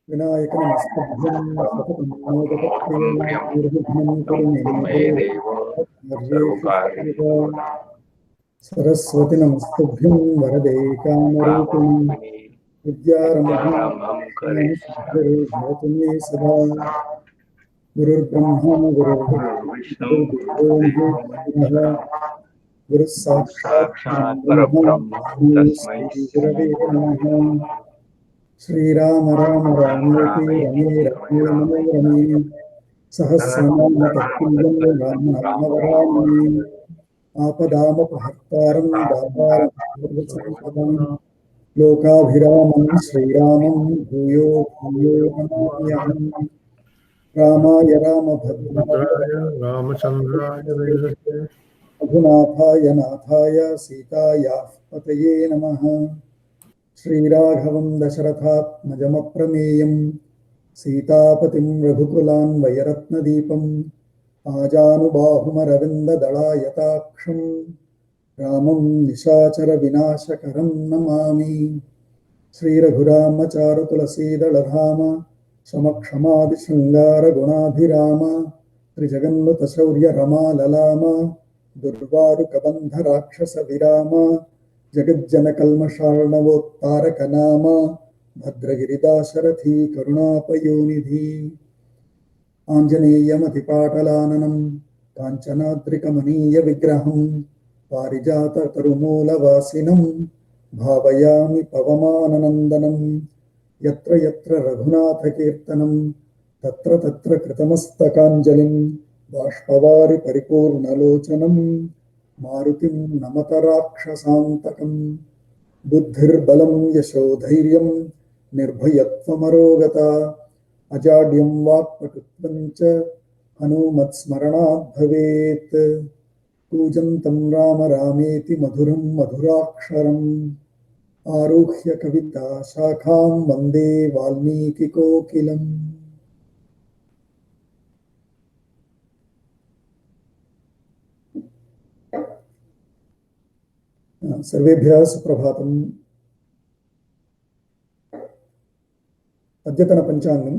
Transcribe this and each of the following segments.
विनायक नमस्तभ्यं सततं मोदकप्रियं निर्विघ्नं कुरु मे देव सर्वकार्येषु सरस्वती नमस्तभ्यं वरदे कामरूपिणि विद्यारम्भं सिद्धिर्भवतु मे सदा गुरुर्ब्रह्मा गुरुर्विष्णु गुरुर्देवो महेश्वरः गुरुः साक्षात् परब्रह्म तस्मै श्री गुरवे नमः। श्रीराम राम रामेति रमे रमे मनोरमे सहस्रनाम तत्तुल्यं राम नाम वरानने आपदामपहर्तारं दातारं सर्वसम्पदां लोकाभिरामं श्रीरामं भूयो भूयो नमाम्यहम्। रामाय रामभद्राय रामचंद्राय वेदसे रघुनाथाय नाथाय सीतायाः पतये नमः। श्रीराघवं दशरथात्मजमप्रमेयं सीतापतिं रघुकुलान्वयरत्नदीपम् आजानुबाहुमरविन्ददलायताक्षं रामं निशाचरविनाशकरं नमामि। श्रीरघुरामचारुतुलसीदलधाम समक्षमादिशृङ्गारगुणाभिराम त्रिजगन्नुतशौर्यरमाललाम दुर्वारुकबन्धराक्षसविराम जगज्जनकल्मषार्णवोत्तारकनाम भद्रगिरिदाशरथी करुणापयोनिधि आञ्जनेयमतिपाटलाननं काञ्चनाद्रिकमनीयविग्रहं पारिजाततरुमूलवासिनं भावयामि पवमाननन्दनं यत्र यत्र रघुनाथकीर्तनं तत्र तत्र कृतमस्तकाञ्जलिं बाष्पवारि परिपूर्णलोचनं मारुतिं नमत राक्षसान्तकं बुद्धिर्बलं यशोधैर्यं निर्भयत्वमरोगता अजाड्यं वाक्पटुत्वं च हनूमत्स्मरणात् भवेत्। कूजन्तं राम रामेति मधुरं मधुराक्षरम् आरुह्य कविता शाखां वन्दे वाल्मीकिकोकिलम्। सर्वेभ्यः सुप्रभातम्। अद्यतन पंचांगम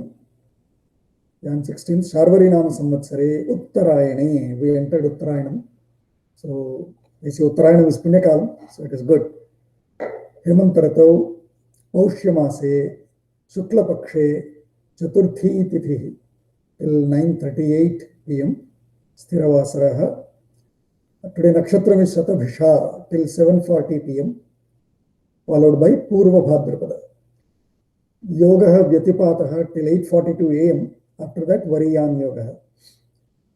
Jan 16 Sharvari Nama Samvatsare Uttarayane. We entered Uttarayanam. So we see Uttarayanam is Punyakalam, so it is good. Hemantaratau Paushyamase Shukla Pakshe Chaturthi Tithi till 9:38 p.m. Sthiravasaraha. Today Nakshatra is Shatabhisha till 7:40 p.m. followed by Purva Bhadrapada. Yoga Vyatipataha till 8:42 a.m. After that, Variyan Yoga.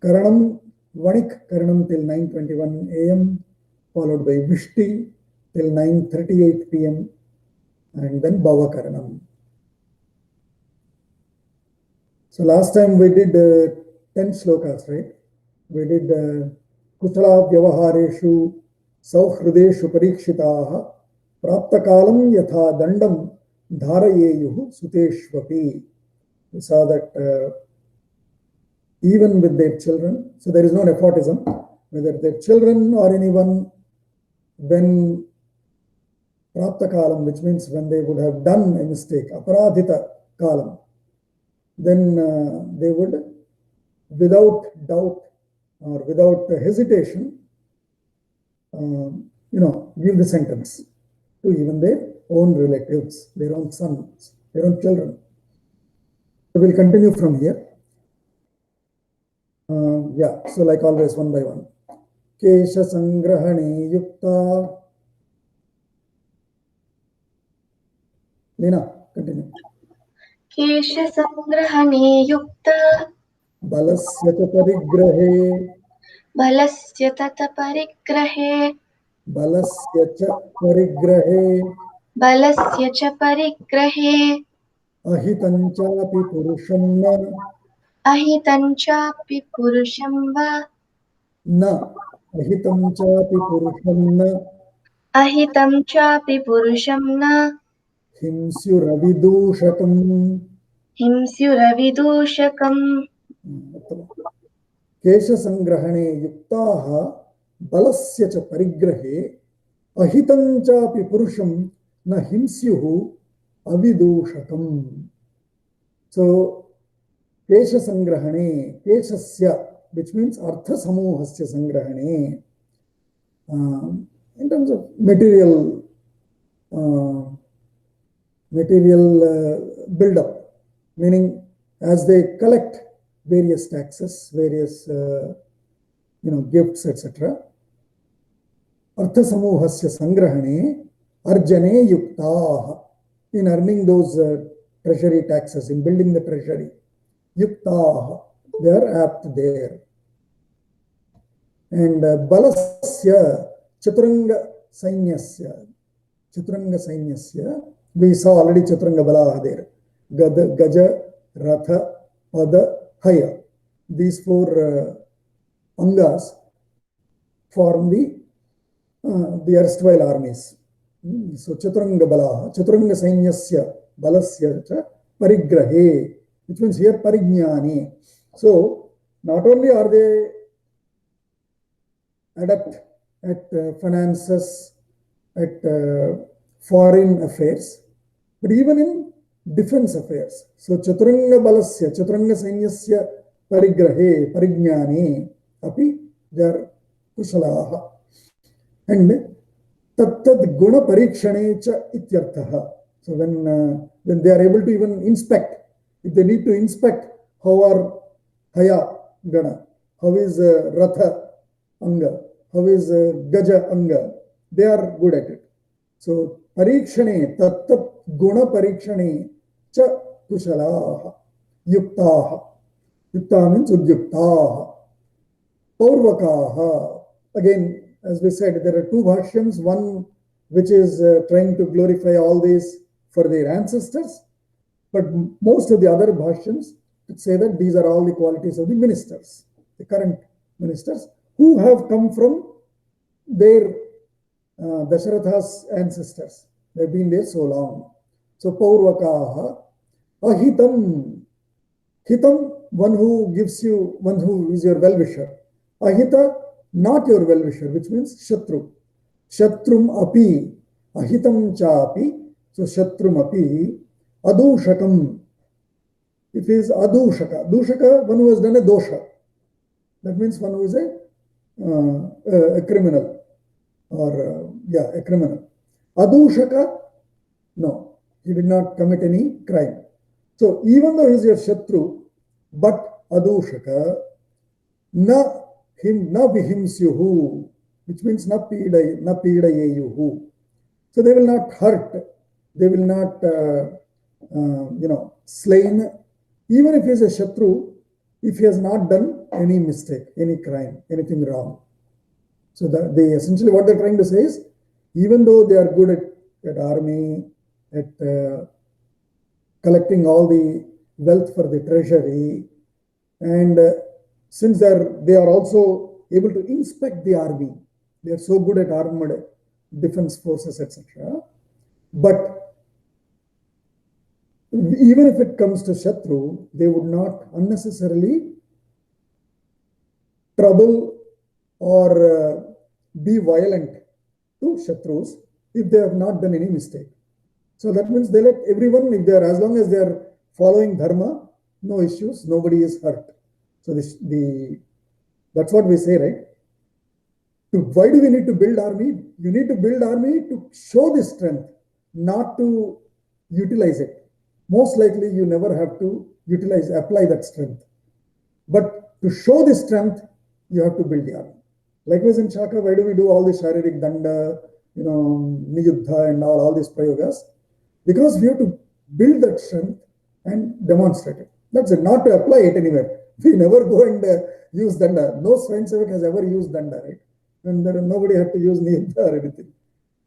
Karanam, Vanik Karanam till 9:21 a.m. followed by Vishti till 9:38 p.m. and then Bhava Karanam. So last time we did 10 slokas, right? We did Kusala Vyavahareshu Sauhrideshu Parikshitaha Praptakalam Yatha Dandam Dharayeyuhu Suteshvapi. We saw that even with their children, so there is no nepotism, whether their children or anyone, when Prapta Kalam, which means when they would have done a mistake, Aparadhita Kalam, then they would, without doubt or without hesitation, give the sentence to even their own relatives, their own sons, their own children. So we'll continue from here. So like always, one by one. Kesha Sangrahane Yukta. Lena, continue. Kesha Sangrahane Yukta. Balasya Parigrahe. Balasya Tata Parigrahe. Balasya Parigrahe. Balasya Cha Parigrahe. Ahitanchapi Purusham na. Ahitanchapi Purusham va. Na. Ahitanchapi Purusham na. Ahitanchapi Purusham na. Himsyuravidushakam. Himsyuravidushakam. Kesha Sangrahane Yuktaha Balasya Cha Parigrahe Ahitanchapi Purusham na Himsyuhu Avidushakam. So kesha sangrahane, keshasya, which means artha samuhasya sangrahane, in terms of material build up, meaning as they collect various taxes, various gifts, etc. Artha samuhasya sangrahane arjane yuktaah, in earning those treasury taxes, in building the treasury, yuktaah, they are apt there. And balasya chaturanga sainyasya, we saw already chaturanga bala there. Gaja, Ratha, Pada, Haya. These four angas form the erstwhile armies. So chaturanga bala, chaturanga sainyasya balasya cha parigrahe, which means here parignyani. So not only are they adept at finances, at foreign affairs, but even in defense affairs. So chaturanga balasya, chaturanga sainyasya parigrahe, parignyani api they are kushalaha. And tattad guna parikshane cha ityarthaha. So when they are able to even inspect, if they need to inspect how are Haya Gana, how is Ratha Anga, how is Gaja Anga, they are good at it. So parikshane, tattat guna parikshane cha kushalaha, yuktaha. Yukta means udyuktaha. Paurvakaha. Again, as we said, there are two bhashyams, one which is trying to glorify all these for their ancestors, but most of the other bhashyams say that these are all the qualities of the ministers, the current ministers, who have come from their Dasharatha's ancestors. They've been there so long. So Paurvakaha, ahitam, hitam, one who gives you, one who is your well-wisher. Ahita, not your well-wisher, which means Shatru. Shatrum api, ahitam chapi, so Shatrum api, adushakam. It is adushaka. Dushaka, one who has done a dosha. That means one who is a criminal, or a criminal. Adushaka, no, he did not commit any crime. So even though he is your Shatru, but adushaka, na vihimsyuhu, which means na pidayeyuhu. So they will not hurt, they will not, slain. Even if he is a Shatru, if he has not done any mistake, any crime, anything wrong. So they essentially what they're trying to say is, even though they are good at army, at collecting all the wealth for the treasury, and since they are also able to inspect the army, they are so good at armored defense forces, etc. But even if it comes to Shatru, they would not unnecessarily trouble or be violent to Shatrus if they have not done any mistake. So that means they let everyone, if they are, as long as they are following dharma, no issues, nobody is hurt. So that's what we say, right? Why do we need to build army? You need to build army to show the strength, not to utilize it. Most likely you never have to apply that strength. But to show the strength, you have to build the army. Likewise in Shaka, why do we do all this Sharirik Danda, Niyuddha and all these prayogas? Because we have to build that strength and demonstrate it. That's it, not to apply it anywhere. We never go and use Danda. No Swayamsevak has ever used Danda, right? And nobody had to use Niyuddha or anything.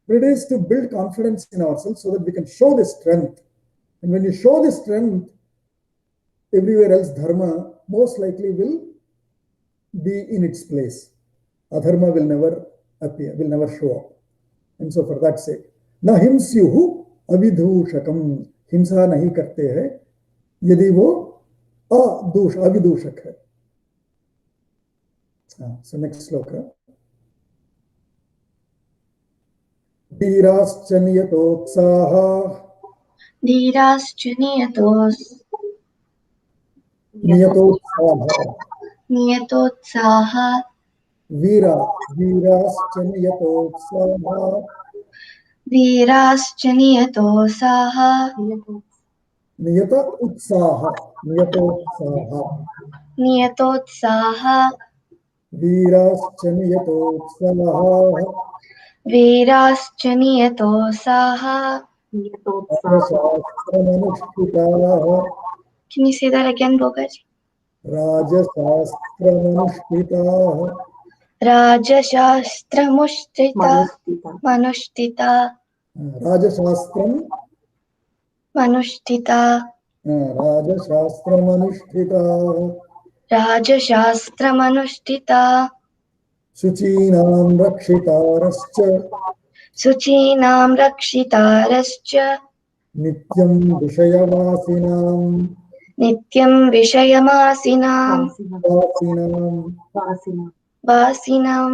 But it is to build confidence in ourselves so that we can show the strength. And when you show the strength, everywhere else dharma most likely will be in its place. Adharma will never appear, will never show up. And so for that sake, na himsyuhu avidhushakam, himsa nahi karte hai, yadi wo avidushak hai. So next sloka. Dhiraschaniyatotsaha Dhiraschaniyatossaha Niyatotsaha. Niyatotsaha. Veera. Veerascha niyatotsaha. Veerascha niyatotsaha. Niyata utsaha. Niyatotsaha. Niyatotsaha. Veerascha niyatotsaha. Veerascha niyatotsaha. Rajashastram. Can you say that again, Bhogaji? Rajashastram. Rajashastramushtita. Manushtita. Rajashastram. Manushtita. Rajashastram anushthita. Rajasastramanushtita. Suchinam rakshitarascha. Suchinam rakshitarascha. Nityam vishayavasinam. Nityam vishayamasinaam. Vasinam. Vasinam.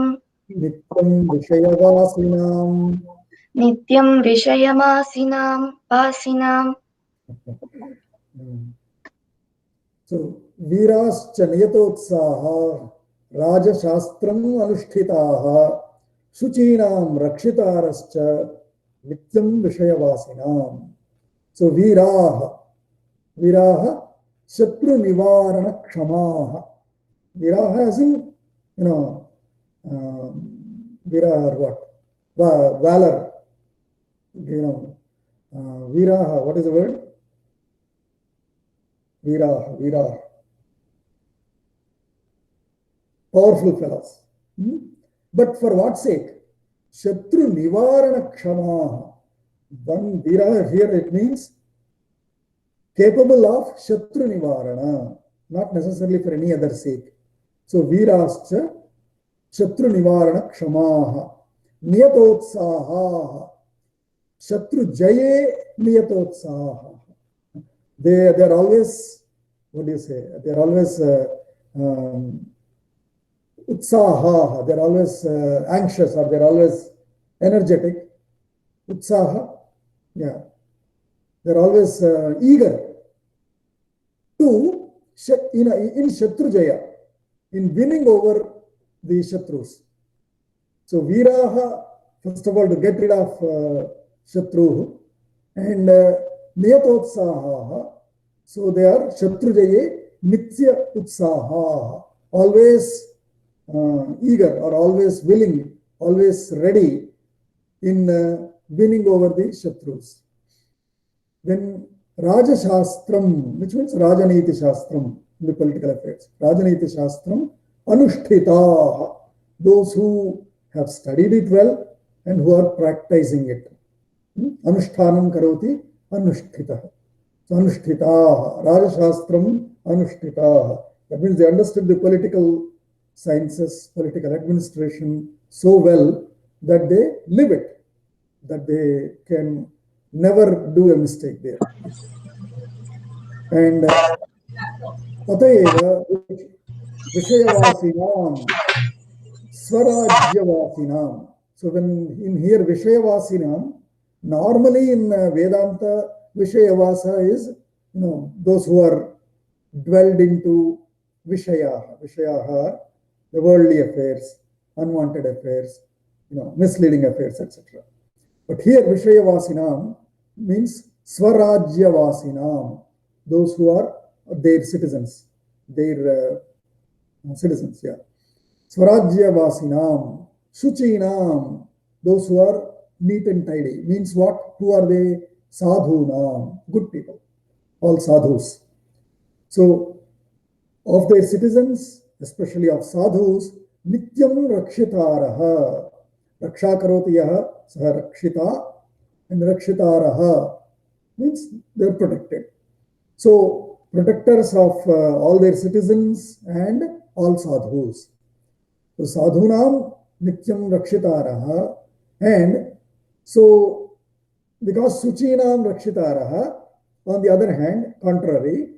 Nityam vishayavasinam. Nityam vishayamasinaam. Vasinam. So, Veerascha niyatotsaha. Rajashastram anushthitaha. Suchinam rakshitarascha. Nityam vishayavasinam. So, Viraha, Shatru Nivarana Kshamaha. Viraha as in, Viraha or what? Valor. Viraha, what is the word? Viraha. Powerful fellows. But for what sake? Shatru Nivarana Kshamaha. One Viraha here it means capable of Shatru Nivarana, not necessarily for any other sake. So, Veerascha Shatru Nivarana Kshamaha. Niyatotsaha. Shatru Jaye Niyatotsaha. They are always, what do you say? They are always Utsaha. They are always anxious, or they are always energetic. Utsaha. Yeah. They are always eager to, in Shatru Jaya, in winning over the Shatrus. So, Veeraha, first of all, to get rid of Shatru, and Niyatotsaha, so they are Shatru Jaye Nitya Utsaha, always eager or always willing, always ready in winning over the Shatrus. Then Rajashastram, which means Rajaniti Shastram in the political affairs. Rajaniti Shastram Anushtita, those who have studied it well and who are practicing it. Anushtanam karoti anushtita. So Anushtita, Rajashastram Anushtita. That means they understood the political sciences, political administration so well that they live it, that they can never do a mistake there. And Tatayeva Vishayavasinam Swarajyavasinam. So when in here Vishayavasinam, normally in Vedanta, Vishayavasa is, those who are dwelled into Vishayaha. Vishayaha are the worldly affairs, unwanted affairs, misleading affairs, etc. But here Vishayavasinam means Swarajyavasinam, those who are their citizens, Swarajyavasinam, Shuchinam, those who are neat and tidy. Means what? Who are they? Sadhunam, good people, all sadhus. So, of their citizens, especially of sadhus, Nityam Rakshitaraha. Raksha karoti yaha saha rakshita, and rakshitaraha means they are protected. So, protectors of all their citizens and all sadhus. So, sadhunam nityam rakshitaraha, and so because suchinam rakshitaraha, on the other hand, contrary,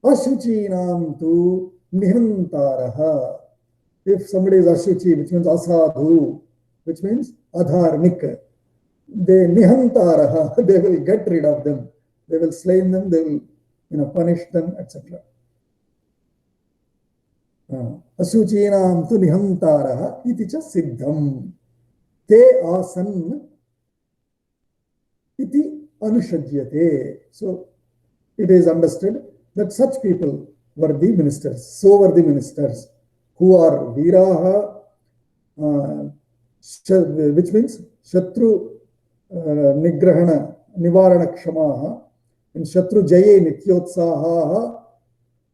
ashuchinam tu nihantaraha. If somebody is ashuchi, which means asadhu, which means adharmik, they nihantaraha, they will get rid of them, they will slay them, they will punish them, etc. अशुचीनां तु निहन्तारः इति च सिद्धम् ते आसन् iti anushajyate. So it is understood that such people were the ministers. So were the ministers who are viraha, which means shatru nigrahana nivarana kshamaha, and shatru jaye nityotsahaha,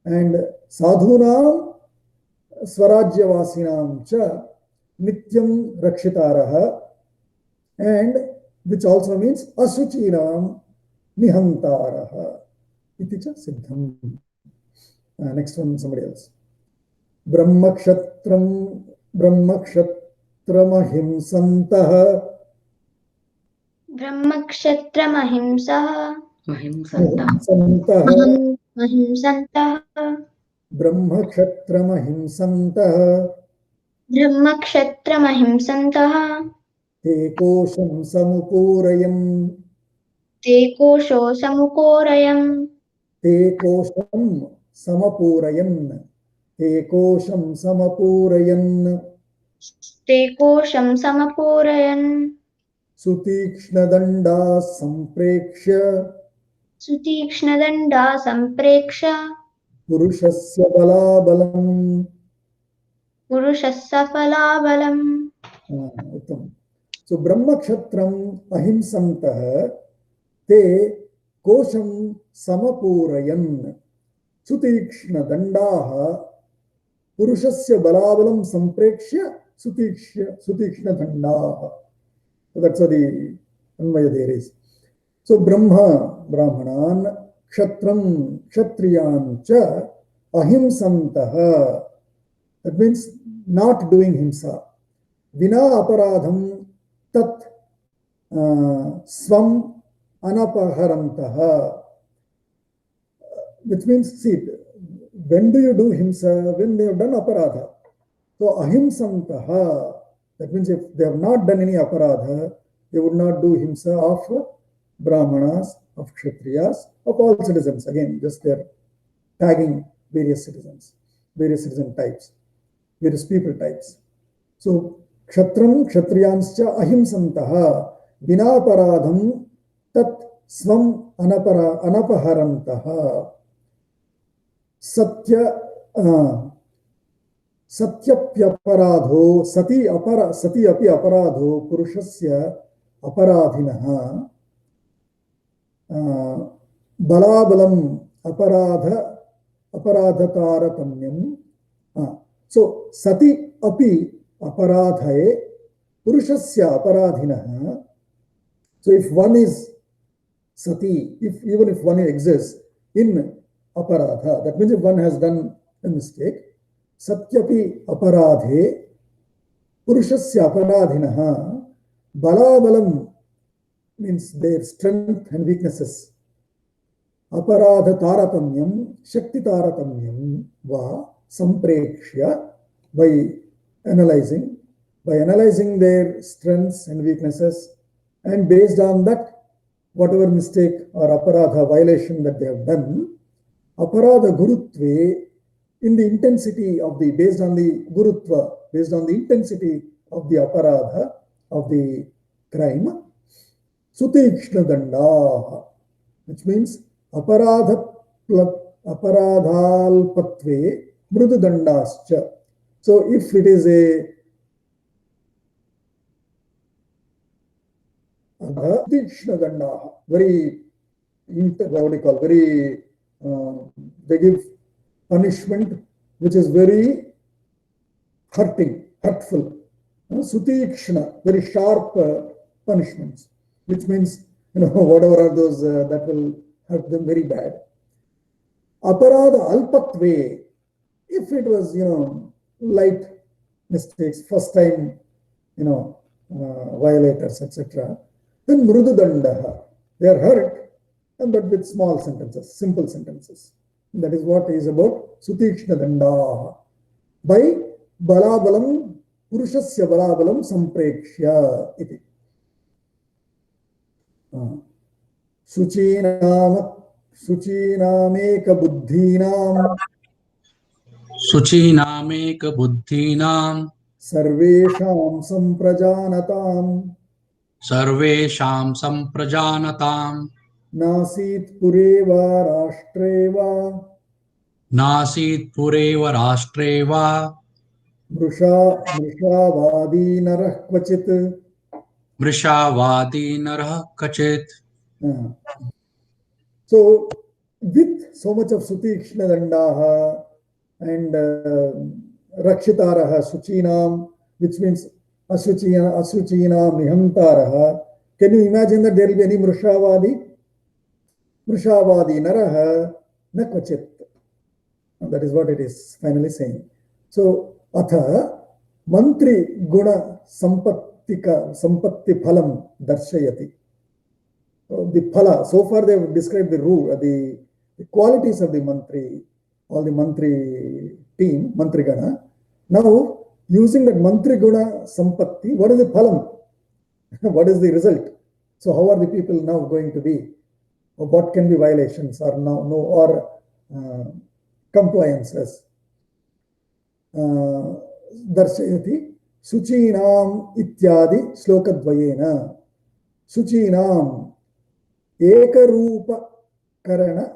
and sadhunam swarajyavasinam cha nityam rakshitaraha, and which also means asuchinam nihantaraha iti cha siddham. Next one, somebody else. Brahmakshatramahimsantah ब्रह्मक्षत्रमहिंसः mahimsantah महिंसन्तः brahmakshatramahimsantah ब्रह्मक्षत्रमहिंसन्तः te kosham samupurayam ते कोशो समुकोरयम् te kosham samapurayan te kosham samapurayan ते कोशं समपूरयन् सुतीक्ष्णदण्डा सम्प्रेक्ष्य सुतीक्ष्णदण्डा सम्प्रेक्ष्य पुरुषस्य बलाबलम् पुरुषस्य फलाबलम् उत्तम. So ब्रह्मक्षत्रम् अहिंसन्तः ते कोशं समपूरयन् सुतीक्ष्णदण्डाः पुरुषस्य बलाबलं सम्प्रेक्ष्य सुतीक्ष्णदण्डाः. So that's what the Anvaya there is. So Brahma, Brahmanan, Kshatram, Kshatriyan cha ahimsantaha. That means not doing himsa. Vina aparadham tat swam anapaharantaha. Which means, see, when do you do himsa? When they have done aparadha. So ahimsantaha, that means if they have not done any aparadha, they would not do himsa of Brahmanas, of Kshatriyas, of all citizens. Again, just they're tagging various citizens, various citizen types, various people types. So Kshatram, Kshatriyanscha ahimsantaha vinaparadham tat swam anapaharantaha satya satyapyaparadho sati api aparadho purushasya aparadhinah balabalam aparadhataratanyam. So sati api aparadhaye purushasya aparadhinah. So if one is sati, even if one exists in aparadha, that means if one has done a mistake, satyapi aparadhe purushasya aparadhinah balabalam means their strength and weaknesses. Aparadha taratamyam, shakti taratamyam va samprekshya, by analyzing their strengths and weaknesses, and based on that, whatever mistake or aparadha violation that they have done, aparadha gurutve, in the intensity of the, based on the gurutva, based on the intensity of the aparadha, of the crime, sutikshna dandaha, which means aparadhalpatve mrudu dandascha. So if it is a sutikshna dandaha, very, what do you call, very, they give punishment which is very hurtful. Sutikshna, very sharp punishments, which means, whatever are those that will hurt them very bad. Aparadha alpatve, if it was, light mistakes, first time, violators, etc., then mrudu dandaha, they are hurt, but with small sentences, simple sentences. That is what is about sutikshna dandaha. By balabalam, purushasya balabalam samprekshya iti. Suchinameka buddhinam शुचीनामेकबुद्धीनां सर्वेषां सम्प्रजानतां सर्वेषां सम्प्रजानतां नासीत् पुरे वा राष्ट्रे वा नासीत् पुरे व राष्ट्रे वा मृषावादी नरः क्वचित्. मृषावादी नरः कचित्. So, with so much of Sutikshna Dandaha and Rakshitaraha Suchinam, which means Asuchinam Nihantaraha, can you imagine that there will be any Mrishavadi? Mrishavadi Naraha Nakvachit. That is what it is finally saying. So, Atha Mantri Guna Sampatti Phalam Darshayati. The phala, so far they have described the qualities of the mantri, all the mantri team, mantri gana. Now, using that mantri guna sampatti, what is the phalam? What is the result? So, how are the people now going to be? Or what can be violations or compliances? Darshayati Suchinam ityadi slokadvayena. Suchinam Ekarupa Karana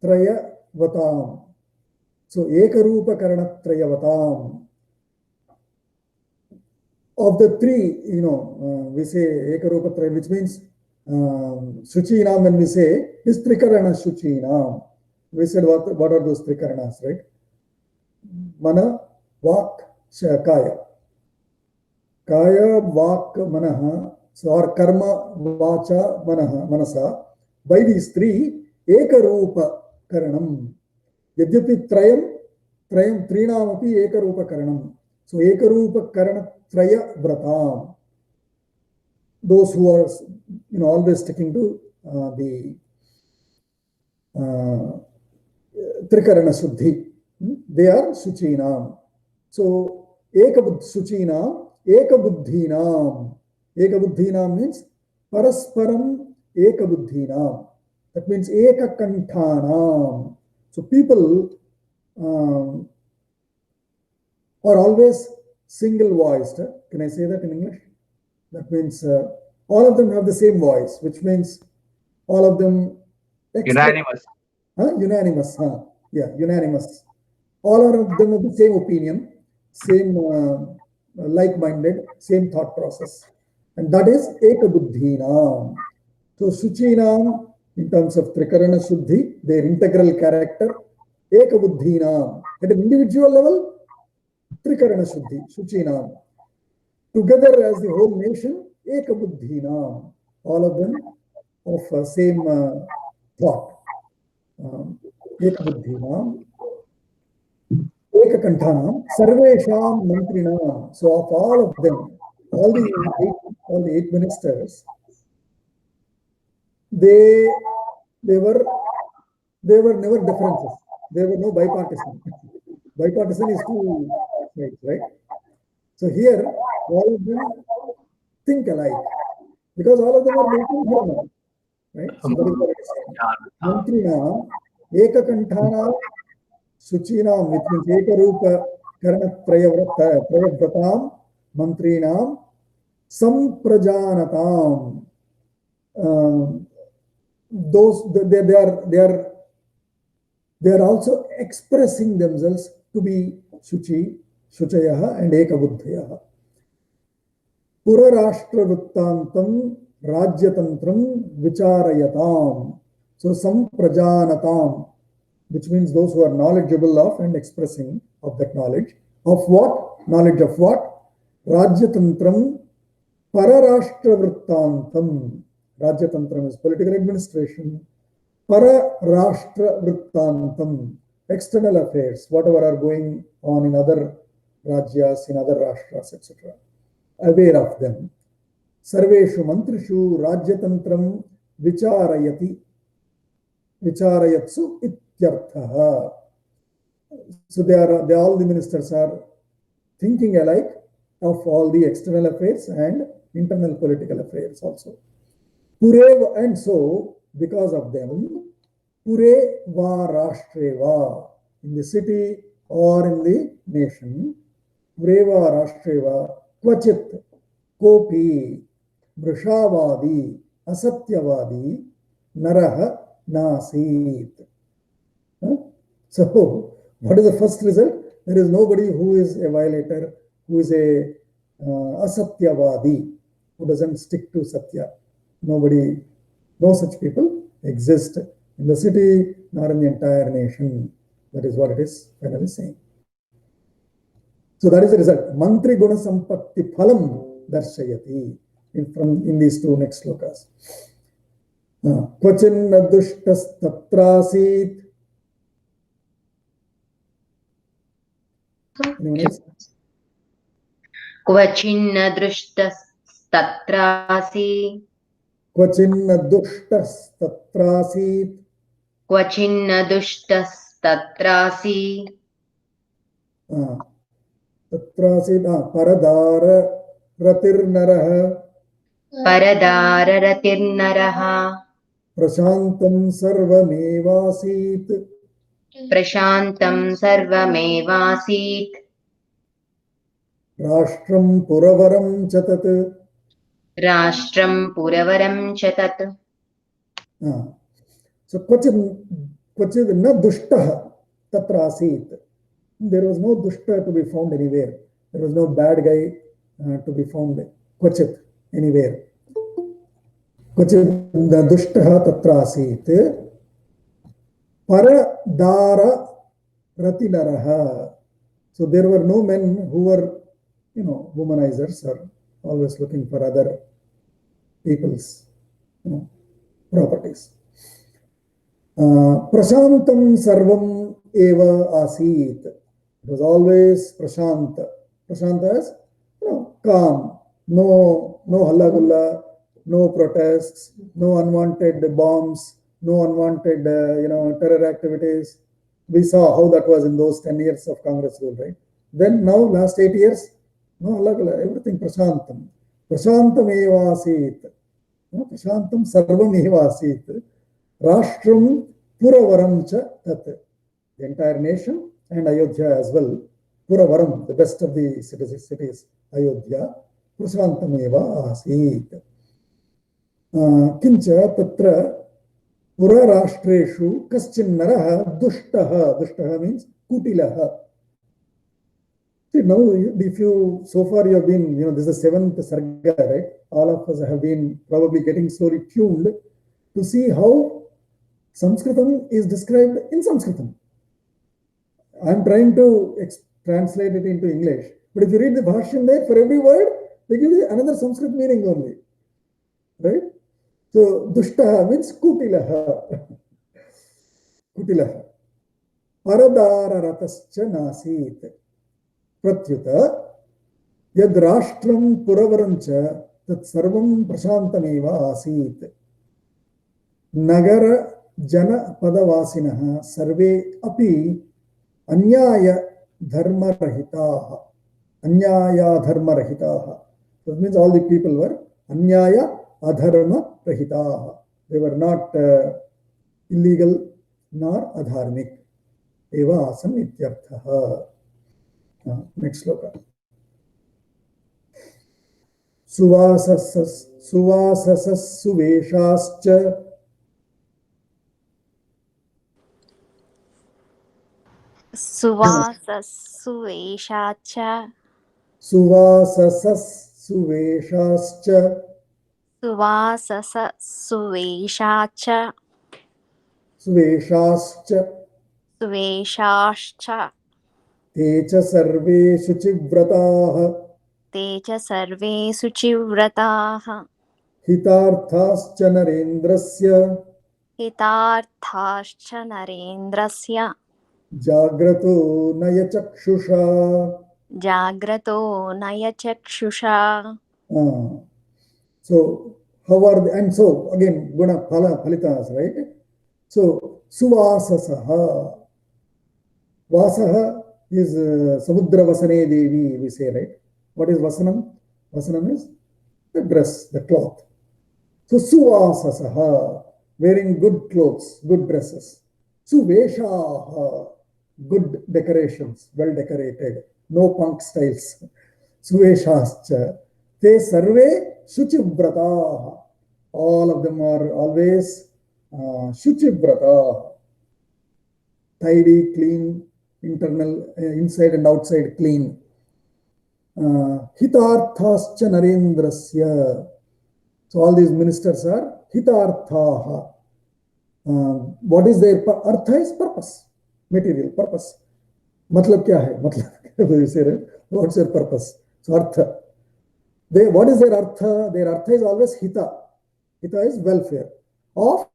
Trayavatam. So Ekarupa Karana Trayavatam. Of the three, we say Ekarupa Traya, which means Suchinam, when we say is Trikarana Suchinam. We said what are those Trikaranas, right? Mana, Vak, Kaya. Kaya, Vak, Manaha. So, or karma, vacha, manasa. By these three, ekarupa karanam. Yadyapi trinam api ekarupa karanam. So, ekarupa karana traya vratam. Those who are, always sticking to the trikarana shuddhi, they are suchinam. So, suchinam, ekabuddhinam. Ekabuddhinam means parasparam ekabuddhinam. That means ekakanthanam. So people are always single voiced. Can I say that in English? That means all of them have the same voice, which means all of them Unanimous. Unanimous. Yeah, unanimous. All of them have the same opinion, same like-minded, same thought process. And that is Ekabuddhinam. So Suchinam, in terms of Trikarana Shuddhi, their integral character, Ekabuddhinam. At an individual level, Trikarana Shuddhi, Suchinam. Together as the whole nation, Ekabuddhinam. All of them of same thought. Ekabuddhinam. Ekakanthanam. Sarvesham Mantrinam. So of all of them, all the eight ministers, they were never differences. There were no bipartisan. Bipartisan is two sides, right? So here, all of them think alike because all of them are making human, right? So that is what it is saying. Mantrina, Ekakanthana, Suchinam, which means Ekarupa Karana Trayavratam, Mantrinam, Samprajanatam. Those they are also expressing themselves to be Shuchayaha and Ekabuddhayaha. Purarashtra Vrittantam Rajyatantram Vicharayatam. So Samprajanatam, which means those who are knowledgeable of and expressing of that knowledge. Of what? Knowledge of what? Rajyatantram Pararashtra Vrittantam. Rajyatantram is political administration. Pararashtra Vrittantam, external affairs, whatever are going on in other Rajyas, in other Rashtras, etc. Aware of them. Sarveshu Mantrishu Rajyatantram Vicharayati. Vicharayatsu ityarthaha. So all the ministers are thinking alike of all the external affairs and internal political affairs also. Pure, and so because of them, Pure va Rashtre va, in the city or in the nation, Vreva Rashtreva, Kvachit, Kopi, Vrishavadi, Asatyavadi, Naraha, Nasit. So, what is the first result? There is nobody who is a violator, who is a Asatyavadi, who doesn't stick to Satya. Nobody, no such people exist in the city nor in the entire nation. That is what it is finally saying. So that is the result. Mantri guna sampatti phalam darshayati in these two next slokas. Kvachin adushtas tatrasit. Anyone else? क्वचिन्न दृष्टस्तत्रासि Kvachin adushtas tatrasit. क्वचिन्न दुष्टस्तत्रासि Tatrasit paradara ratirnaraha परदाररतिर्नरः prashantam sarvamevasit. प्रशान्तं सर्वमेवासीत् Rashtram puravaram chatat. राष्ट्रं पुरवरं च तत् So Kvachid na dushtaha tatra asit. There was no dushta to be found anywhere. There was no bad guy to be found Kvachit anywhere. Kvachid na dushtaha tatra asit. Paradara ratinaraha. So there were no men who were, womanizers or always looking for other people's, properties. Prashantam sarvam eva asit. It was always prashanta. Prashanta is, calm. No halla gulla, no protests, no unwanted bombs, no unwanted, terror activities. We saw how that was in those 10 years of Congress rule, right? Then now, last 8 years, no halla gulla, everything prashantam. Prashantam eva asit. Prashantam sarvam eva asit. Rashtram Puravaram cha tat. The entire nation and Ayodhya as well. Puravaram, the best of the cities, Ayodhya. Prashantam eva asit. Kincha tatra Purarashtreshu kaschin-naraha dushtaha. Dushtaha means kutilaha. See, now, if you, so far you have been, this is the 7th sarga, right? All of us have been probably getting slowly tuned to see how Sanskritam is described in Sanskritam. I'm trying to translate it into English, but if you read the Bhashyan there, for every word, they give you another Sanskrit meaning only, right? So, dushtaha means kutilaha. Kutilaha. Paradara ratascha nasit. Pratyuta. Yad rashtram puravarancha tat sarvam prashantameva asit. Nagara jana padavasinaha sarve api anyaya dharma rahitaha. Anyaya dharma rahitaha. That means all the people were anyaya adharma rahitaha. They were not illegal nor adharmik. Eva asam ityarthaha. Next sloka. Suvasasas suveshascha. Suvasasueshacha. Suvasasuveshascha. Suvasasueshacha. Suveshascha. Suveshascha. Te cha sarve shuchivrataha. Te cha sarve suchivrataha. Hitarthascha narendrasya. Hitarthascha narendrasya. Jagrato nayachakshusha. Jagrato nayachakshusha. So, how are they? And so, again, guna phala phalitas, right? So, suvasasaha. Vasaha is Samudra Vasane Devi, we say, right? What is Vasanam? Vasanam is the dress, the cloth. So, suvasasaha, wearing good clothes, good dresses. Suveshaha, good decorations, well decorated, no punk styles. Suveshascha. Te sarve shuchivrataha. All of them are always shuchivrataha. Tidy, clean, internal, inside and outside clean. Hitarthascha narendrasya. So all these ministers are hitarthaha. What is their artha? Is purpose, material purpose. Matlab kya hai? Matlab, you say, right? What's their purpose? So artha. What is their artha? Their artha is always hita. Hita is welfare of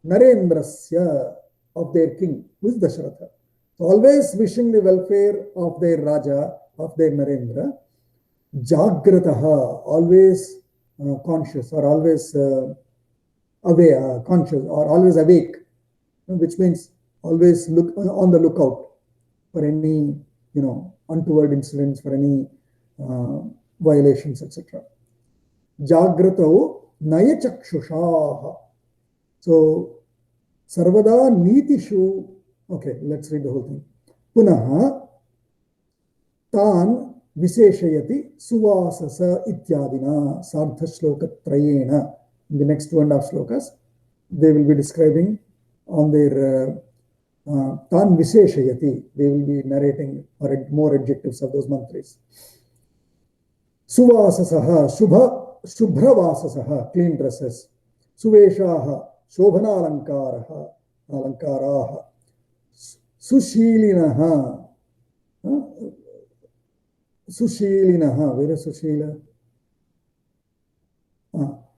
narendrasya, of their king, who is Dasharatha. So always wishing the welfare of their Raja, of their Narendra. Jagrataha, always conscious or always aware, conscious or always awake, which means always look on the lookout for any, untoward incidents, for any violations, etc. Jagrataho nayachakshushaha. So sarvada nitishu. Okay, let's read the whole thing. Punaha tan visheshayati suvasasa ityadina sardha shloka trayena. In the next 2.5 slokas, they will be describing on their tan visheshayati. They will be narrating or more adjectives of those mantras. Suvasasaha, shubhravasasaha, clean dresses. Suveshaha, shobhana alankaraha, alankaraha. Sushilinaha, Sushilinaha, where is Sushila?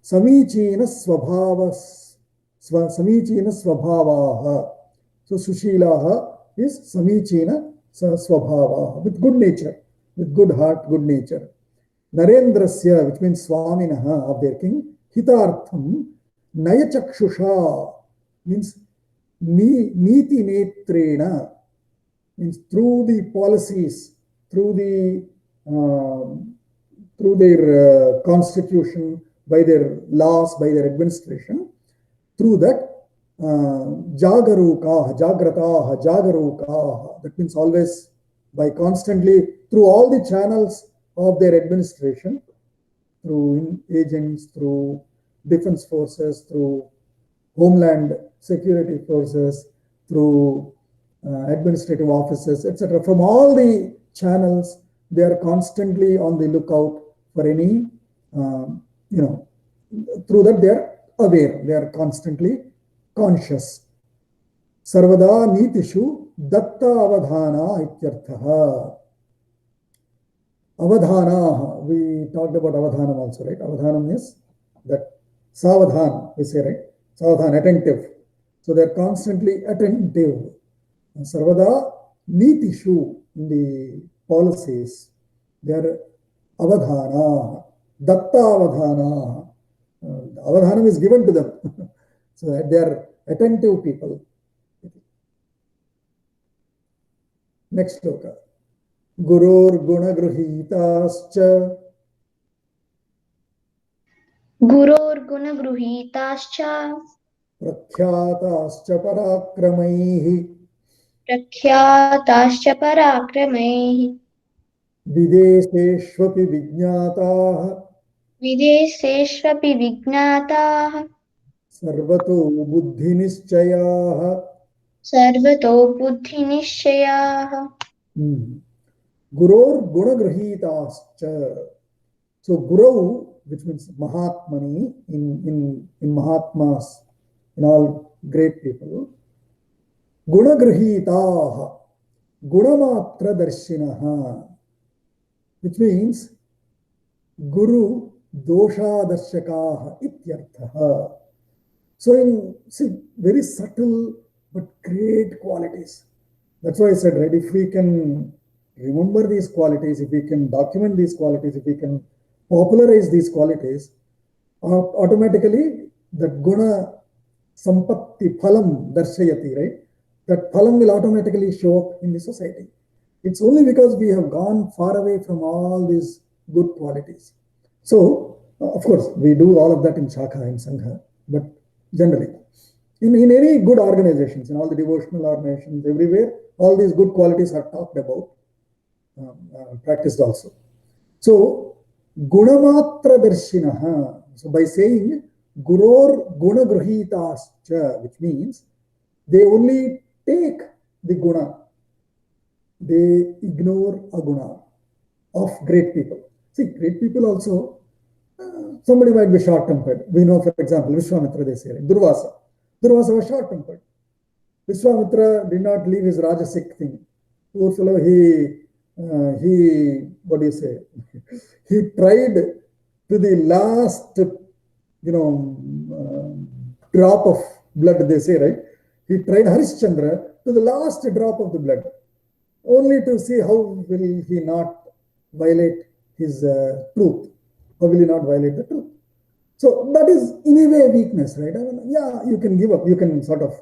Samichina Swabhavaha. So Sushilaha is Samichina Swabhavaha, with good nature, with good heart, good nature. Narendrasya, which means Swaminaha, of their king. Hitartham Nayachakshusha, means Niti Netrena, means through the policies, through their constitution, by their laws, by their administration, through that Jagarukaha, Jagarukaha, that means always by constantly, through all the channels of their administration, through agents, through defense forces, through homeland security forces, through administrative offices, etc. From all the channels, they are constantly on the lookout for any, through that they are aware, they are constantly conscious. Sarvada nitishu datta avadhana ityarthaha. Avadhana, we talked about avadhanam also, right? Avadhanam is that savadhan, we say, right? Savadhan, attentive. So they are constantly attentive. And sarvada nitishu, in the policies, they are avadhana, datta avadhana. Avadhanam is given to them. So that they are attentive people. Next sloka. Gurur gunagruhitascha. Guror gunagruhitascha. Prakhyatascha parakramaihi. Prakhyatascha parakramaihi. Videsheshvapi vijñātāh. Videsheshvapi vignātāh. Sarvato buddhinischayāh. Sarvato buddhinishyaah. Guror gunagruhitascha. So Guru, which means Mahatmani, in Mahatmas, in all great people. Gunagruhitaah. Gunamatra darshinaha. Which means Guru dosha darshakaah ityarthaha. So very subtle but great qualities. That's why I said, right, if we can remember these qualities, if we can document these qualities, if we can popularize these qualities, automatically that guna sampatti phalam darshayati, right? That phalam will automatically show up in the society. It's only because we have gone far away from all these good qualities. So, of course, we do all of that in Shakha, in Sangha, but generally, in any good organizations, in all the devotional organizations, everywhere, all these good qualities are talked about, practiced also. So, Gunamatra Darshinaha. So, by saying Guror Guna Gruhitascha, which means they only take the guna, they ignore aguna of great people. See, great people also, somebody might be short-tempered. We know, for example, Vishwamitra, they say, Durvasa. Durvasa was short-tempered. Vishwamitra did not leave his Rajasic thing. Poor fellow, what do you say? He tried to the last, drop of blood, they say, right? He tried Harishchandra to the last drop of the blood, only to see how will he not violate his truth. How will he not violate the truth? So that is in a way weakness, right? I mean, yeah, you can give up, you can sort of.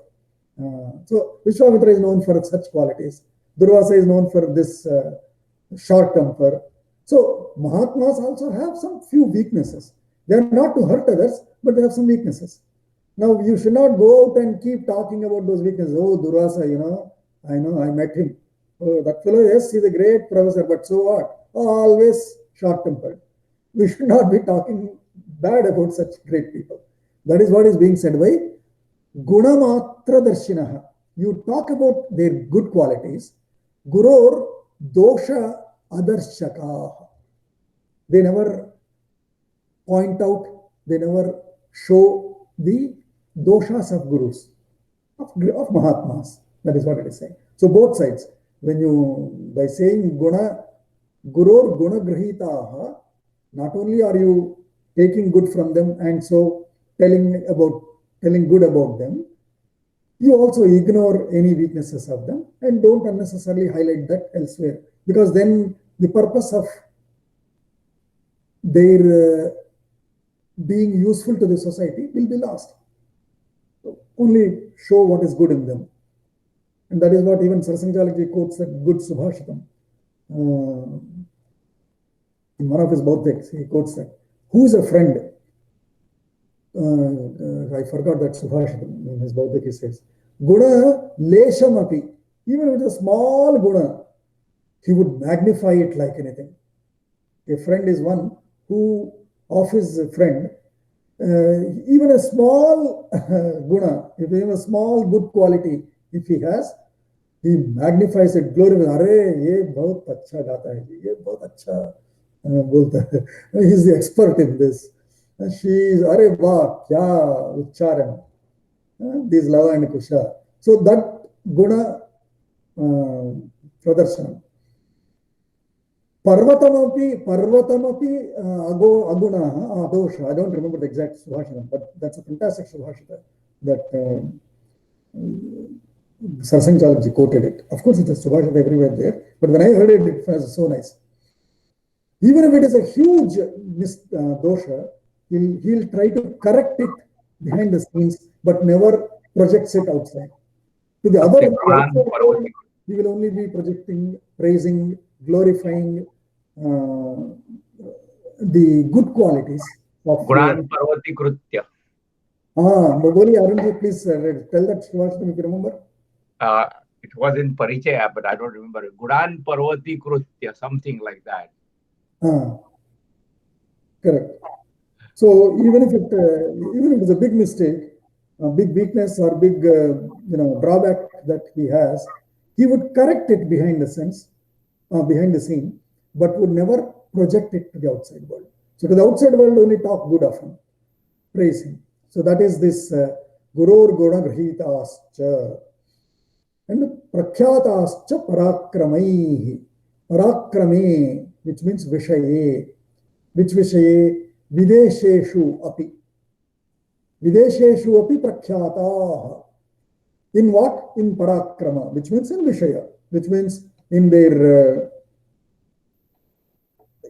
So Vishwamitra is known for such qualities. Durvasa is known for this short temper. So Mahatmas also have some few weaknesses. They are not to hurt others, but they have some weaknesses. Now, you should not go out and keep talking about those weaknesses. Oh, Durvasa, I met him. Oh, that fellow, yes, he's a great professor, but so what? Oh, always short-tempered. We should not be talking bad about such great people. That is what is being said by Gunamatra Darshinaha. You talk about their good qualities. Guror Dosha Adarshakaha. They never point out, they never show the doshas of gurus, of Mahatmas. That is what it is saying. So both sides, by saying Guror Guna Grihitaha, not only are you taking good from them and so telling good about them, you also ignore any weaknesses of them and don't unnecessarily highlight that elsewhere, because then the purpose of their being useful to the society will be lost. So only show what is good in them. And that is what even Sarsangalji quotes that good Subhashitam. In one of his Bauddhiks, he quotes that. Who is a friend? I forgot that Subhashitam. In his Bauddhik he says, Guna Leshamapi. Even with a small guna, he would magnify it like anything. A friend is one who, of his friend, even a small guna, even a small good quality, if he has, he magnifies it, glorifies. Arey, ye bahut acha gata hai, ye bahut acha bolta hai. He is the expert in this. She is, arey vah, kya uchcharan. These lava and kusha. So that guna pradarshana. Parvatamapi aguna adosha. I don't remember the exact Subhashita, but that's a fantastic Subhashita that Sarsangalji quoted it. Of course, it is Subhashita everywhere there, but when I heard it, it was so nice. Even if it is a huge dosha, he'll try to correct it behind the scenes, but never projects it outside. To the other world, he will only be projecting, praising, glorifying the good qualities of Gunan Parvati Krutya. Mogoli, Arunji, please tell that Shivashtam if you remember. It was in Parichaya, but I don't remember. Gunan Parvati Krutya, something like that. Correct. So even if it is a big mistake, a big weakness or big drawback that he has, he would correct it behind the scene, but would never project it to the outside world. So to the outside world, only talk good of him, praise him. So that is this Guror Guna Grahitascha and Prakhyatascha Parakramaihi. Parakrame, which means Vishaye. Which Vishaye? Videsheshu api. Videsheshu api prakhyataha. In what? In Parakrama, which means in Vishaya, which means in their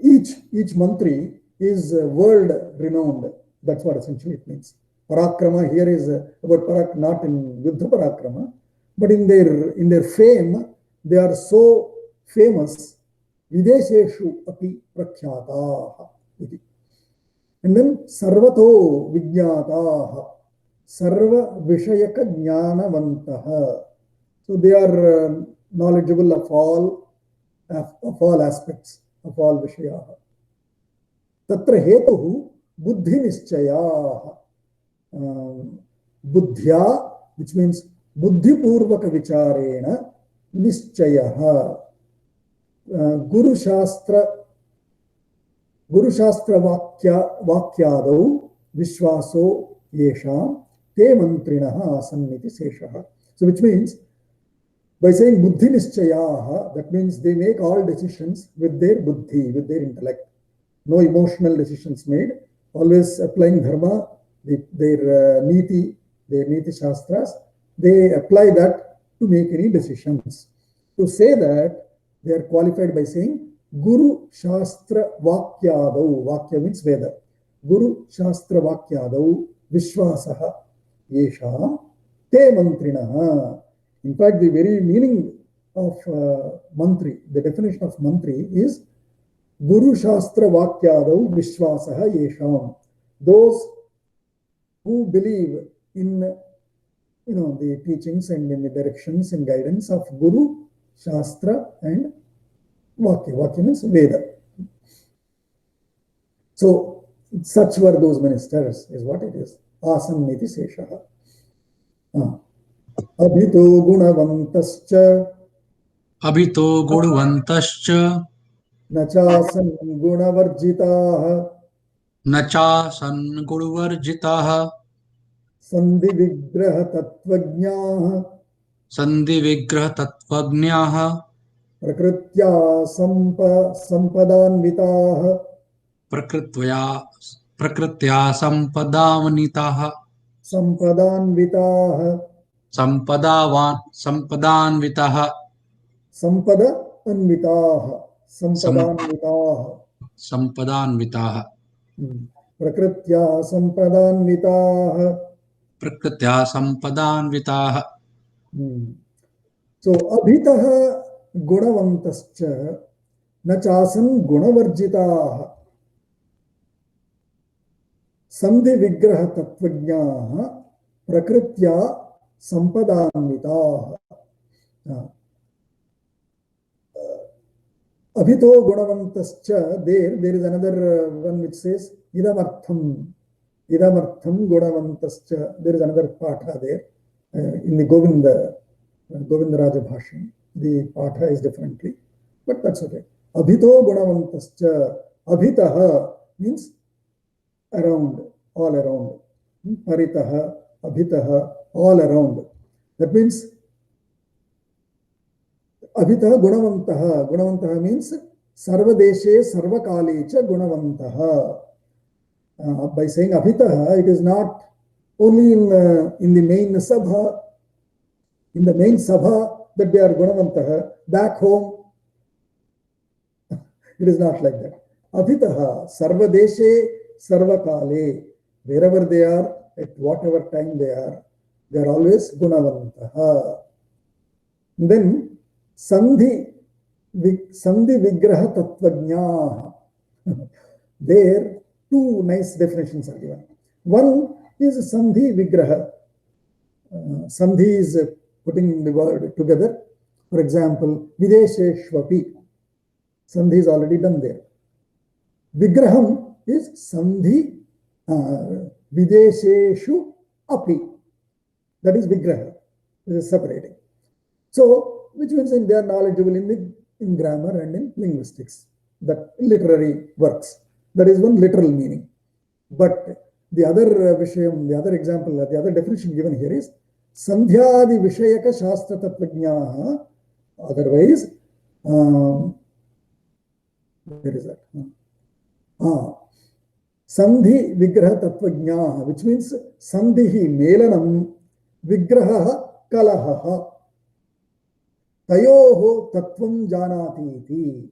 each mantri is world renowned. That's what essentially it means. Parakrama here is about not in Yuddha Parakrama, but in their fame, they are so famous. Videsheshu api prakhyataha. And then Sarvato Vijnataha. Sarva Vishayaka Jnanavantaha. So they are knowledgeable of all aspects, of all Vishayaha. Tatra hetuhu buddhi nischayah. Buddhya, which means buddhi purvaka vicharena nischayah. Guru Shastra vakyadau vishwaso yesham te mantrinaha asanniti seshaha. So which means, by saying buddhi nischayaha, that means they make all decisions with their buddhi, with their intellect. No emotional decisions made, always applying dharma, their niti shastras, they apply that to make any decisions. To say that, they are qualified by saying Guru Shastra Vakyadau. Vakya means Veda. Guru Shastra Vakyadau Vishwasaha Yesham Te Mantrinaha. In fact, the very meaning of mantri, the definition of mantri is Guru Shastra Vakyadau Vishwasaha Yesham. Those who believe in the teachings and in the directions and guidance of Guru, Shastra and Vakya. Vakya means Veda. So such were those ministers, is what it is. Asanniti Seshaha. Abhito gunavantascha nachasan gunavarjitaha sandhi vigraha tatvajñāha prakritya sampadānvitaha prakritya sampadānvitaha. So abhitaha gunavantascha nachasan gunavarjitaha sandhi vigraha tatvajñāha prakritya sampadānvitaha. Abhito gunavantascha, there is another one which says idamartham gunavantascha. There is another patha there in the Govinda Raja Bhasham. The patha is differently, but that's okay. Abhito gunavantascha. Abhitaha means around, all around. Paritaha, abhitaha, all around. That means abhitaha gunavantaha. Gunavantaha means sarvadeshe sarvakalecha gunavantaha. By saying abhitaha, it is not only in the main sabha, that they are gunavantaha. Back home, it is not like that. Abhitaha, sarvadeshe sarvakale. Wherever they are, at whatever time they are always gunavantaha. Then sandhi vigraha tatvajñāha. There, two nice definitions are given. One is sandhi vigraha. Sandhi is putting the word together. For example, videsheshvapi. Sandhi is already done there. Vigraham is sandhi videsheshu api. That is vigraha. This is separating. So, which means they are knowledgeable in grammar and in linguistics, that literary works. That is one literal meaning. But the other vishayam, the other example, the other definition given here is sandhyadi vishayaka shastra tatvajñāha. Otherwise, where is that? Sandhi vigraha tatvajñāha, which means sandhihi melanam vigraha kalahaha tayoho tattvam janati.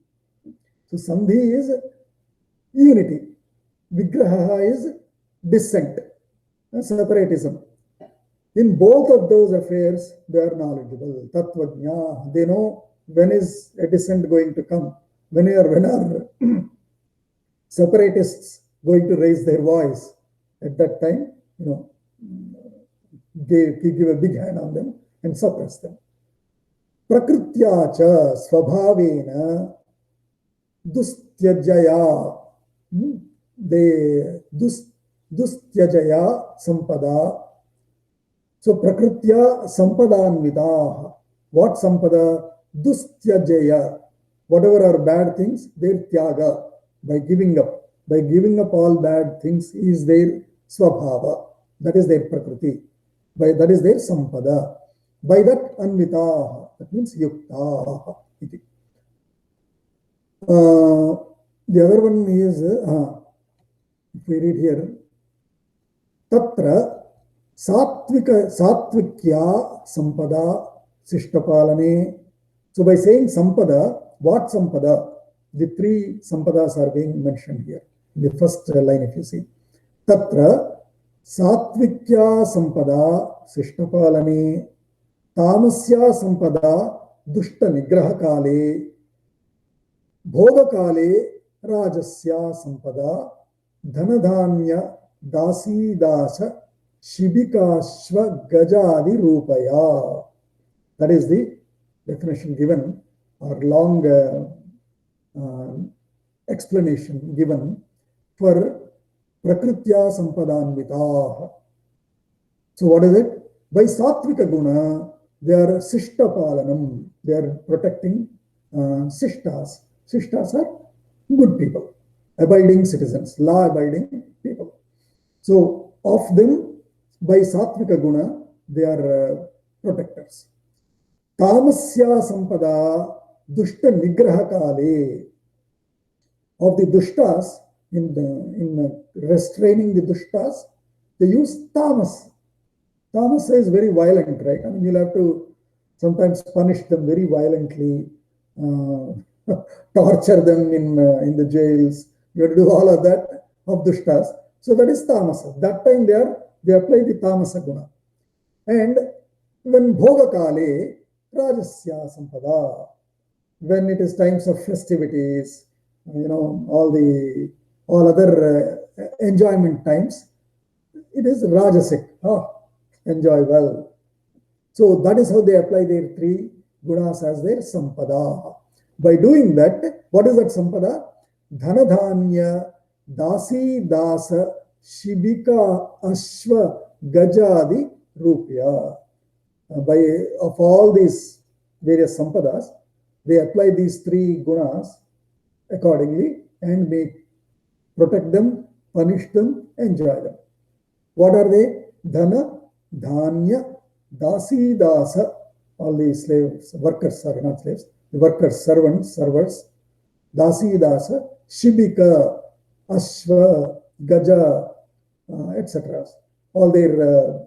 So sandhi is unity, vigraha is dissent, separatism. In both of those affairs, they are knowledgeable. Tatvajñāha, they know when is a dissent going to come, when are separatists going to raise their voice. At that time, give a big hand on them and suppress them. प्रकृत्या च स्वभावेन दुस्त्यजया दुस्त्यजया संपदा. So prakritya sampadānvitah. What sampada? Dustyajaya. Whatever are bad things, their tyaga, by giving up. By giving up all bad things is their swabhava. That is their prakriti. That is their sampada. By that anvitah, that means yuktah. The other one is, if we read here, tatra Satvikya sampada sishtapalane. So by saying sampada, what sampada? The three sampadas are being mentioned here. In the first line, if you see. Tatra Satvikya sampada sishtapalane tamasya sampada dushta nigraha kale bhoga kale rajasya sampada dhanadhanya dasi dasa Shibikashva Gajadi Rupaya. That is the definition given, or long explanation given for Prakritya Sampadānvitah. So what is it? By Sattvika Guna, they are Sishtapalanam. They are protecting Sishtas. Sishtas are good people, abiding citizens, law-abiding people. So of them, by Sattvika Guna, they are protectors. Tamasya Sampada Dushta Nigraha Kale. Of the Dushtas, in restraining the Dushtas, they use Tamas. Tamas is very violent, right? I mean, you'll have to sometimes punish them very violently, torture them in the jails. You have to do all of that of Dushtas. So that is Tamasa. That time they apply the Tamasa Guna. And when Bhoga Kale, Rajasya Sampada, when it is times of festivities, all other enjoyment times, it is Rajasic. Enjoy well. So that is how they apply their three gunas as their Sampada. By doing that, what is that Sampada? Dhanadhanya Dasi Dasa Shibika Ashwa Gajadi Rupya. Of all these various sampadas, they apply these three gunas accordingly and protect them, punish them, enjoy them. What are they? Dhana, Dhanya, Dasi Dasa, all these slaves, workers, sorry, not slaves, the workers, servants, servers, Dasi Dasa, Shibika, Ashwa, Gaja, etc. All their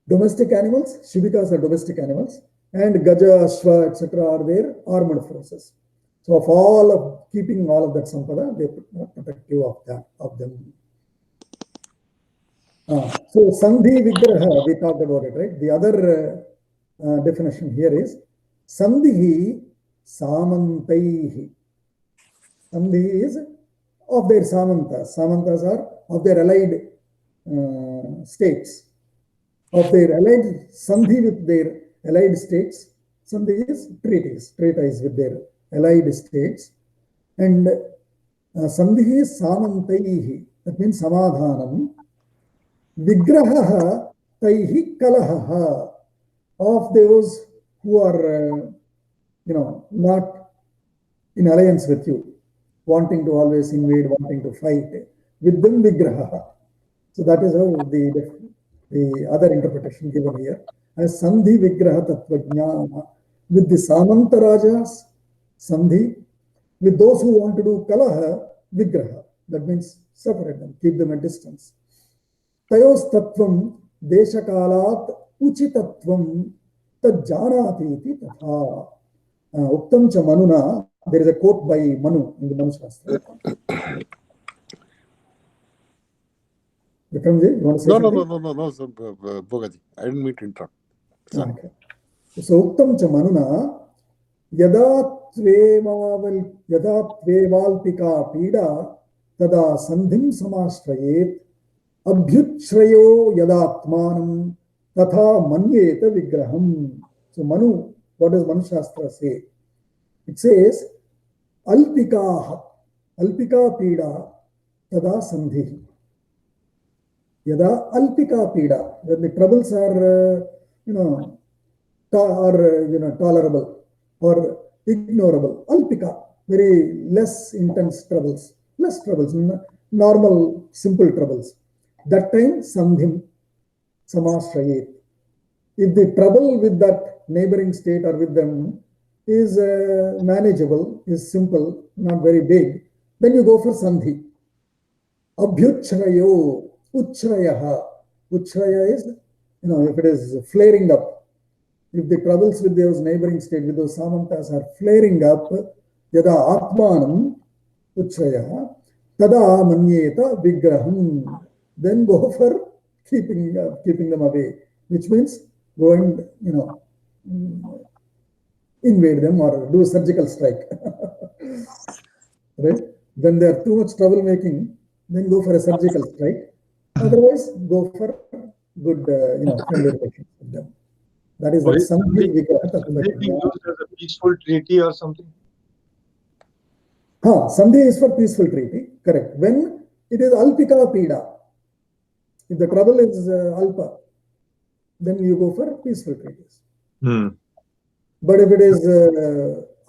domestic animals, Shibikas are domestic animals, and Gaja, Ashwa, etc. are their armed forces. So of keeping all of that sampada, they protect you of them. So Sandhi Vigraha, we talked about it, right? The other definition here is Sandhi Samantaihi. Sandhi is of their Samantas. Samantas are of their allied states. Of their allied Sandhi with their allied states. Sandhi is treaties with their allied states. And Sandhi Samantaihi, that means Samadhanam. Vigraha Taihi Kalaha, of those who are, not in alliance with you, wanting to always invade, wanting to fight, with them Vigraha. So that is how the other interpretation given here as Sandhi Vigraha Tattvajnana, with the Samanta Rajas, Sandhi, with those who want to do Kalaha, Vigraha. That means separate them, keep them at distance. Tayos Tattvam Deshakalat Uchitatvam Tajjanati iti tatha. Uktam cha Manuna, there is a quote by Manu in the Manu Shastra. Vikramji, you want to say something? No, Bhogaji. I didn't mean to interrupt. Okay. So Uktam cha Manuna Yada Tvevalpika Pida Tada Sandhim Samashtrayet Abhyuchrayo Yadatmanam Tatha Manyeta Vigraham. So Manu, what does Manu Shastra say? It says, Alpikaha, Alpika Pida, Tada Sandhi. Yada Alpika Pida, when the troubles are, tolerable or ignorable. Alpika, very less intense troubles, normal, simple troubles. That time, Sandhim, Samashrayet. If the trouble with that neighboring state or with them is manageable, is simple, not very big, then you go for Sandhi. Abhyuchrayo, Uchrayaha. Uchraya is, if it is flaring up, if the troubles with those neighboring state, with those samantas are flaring up, yada atmanam Uchrayaha, tada manyeta vigraham. Then go for keeping them away, which means go and invade them or do a surgical strike. Right? When they are too much troublemaking, then go for a surgical strike. Otherwise, go for good, friendly relations with them. That is something being used as a peaceful treaty or something. Sandhi is for peaceful treaty. Correct. When it is alpika pida, if the trouble is alpa, then you go for peaceful treaties. But if it is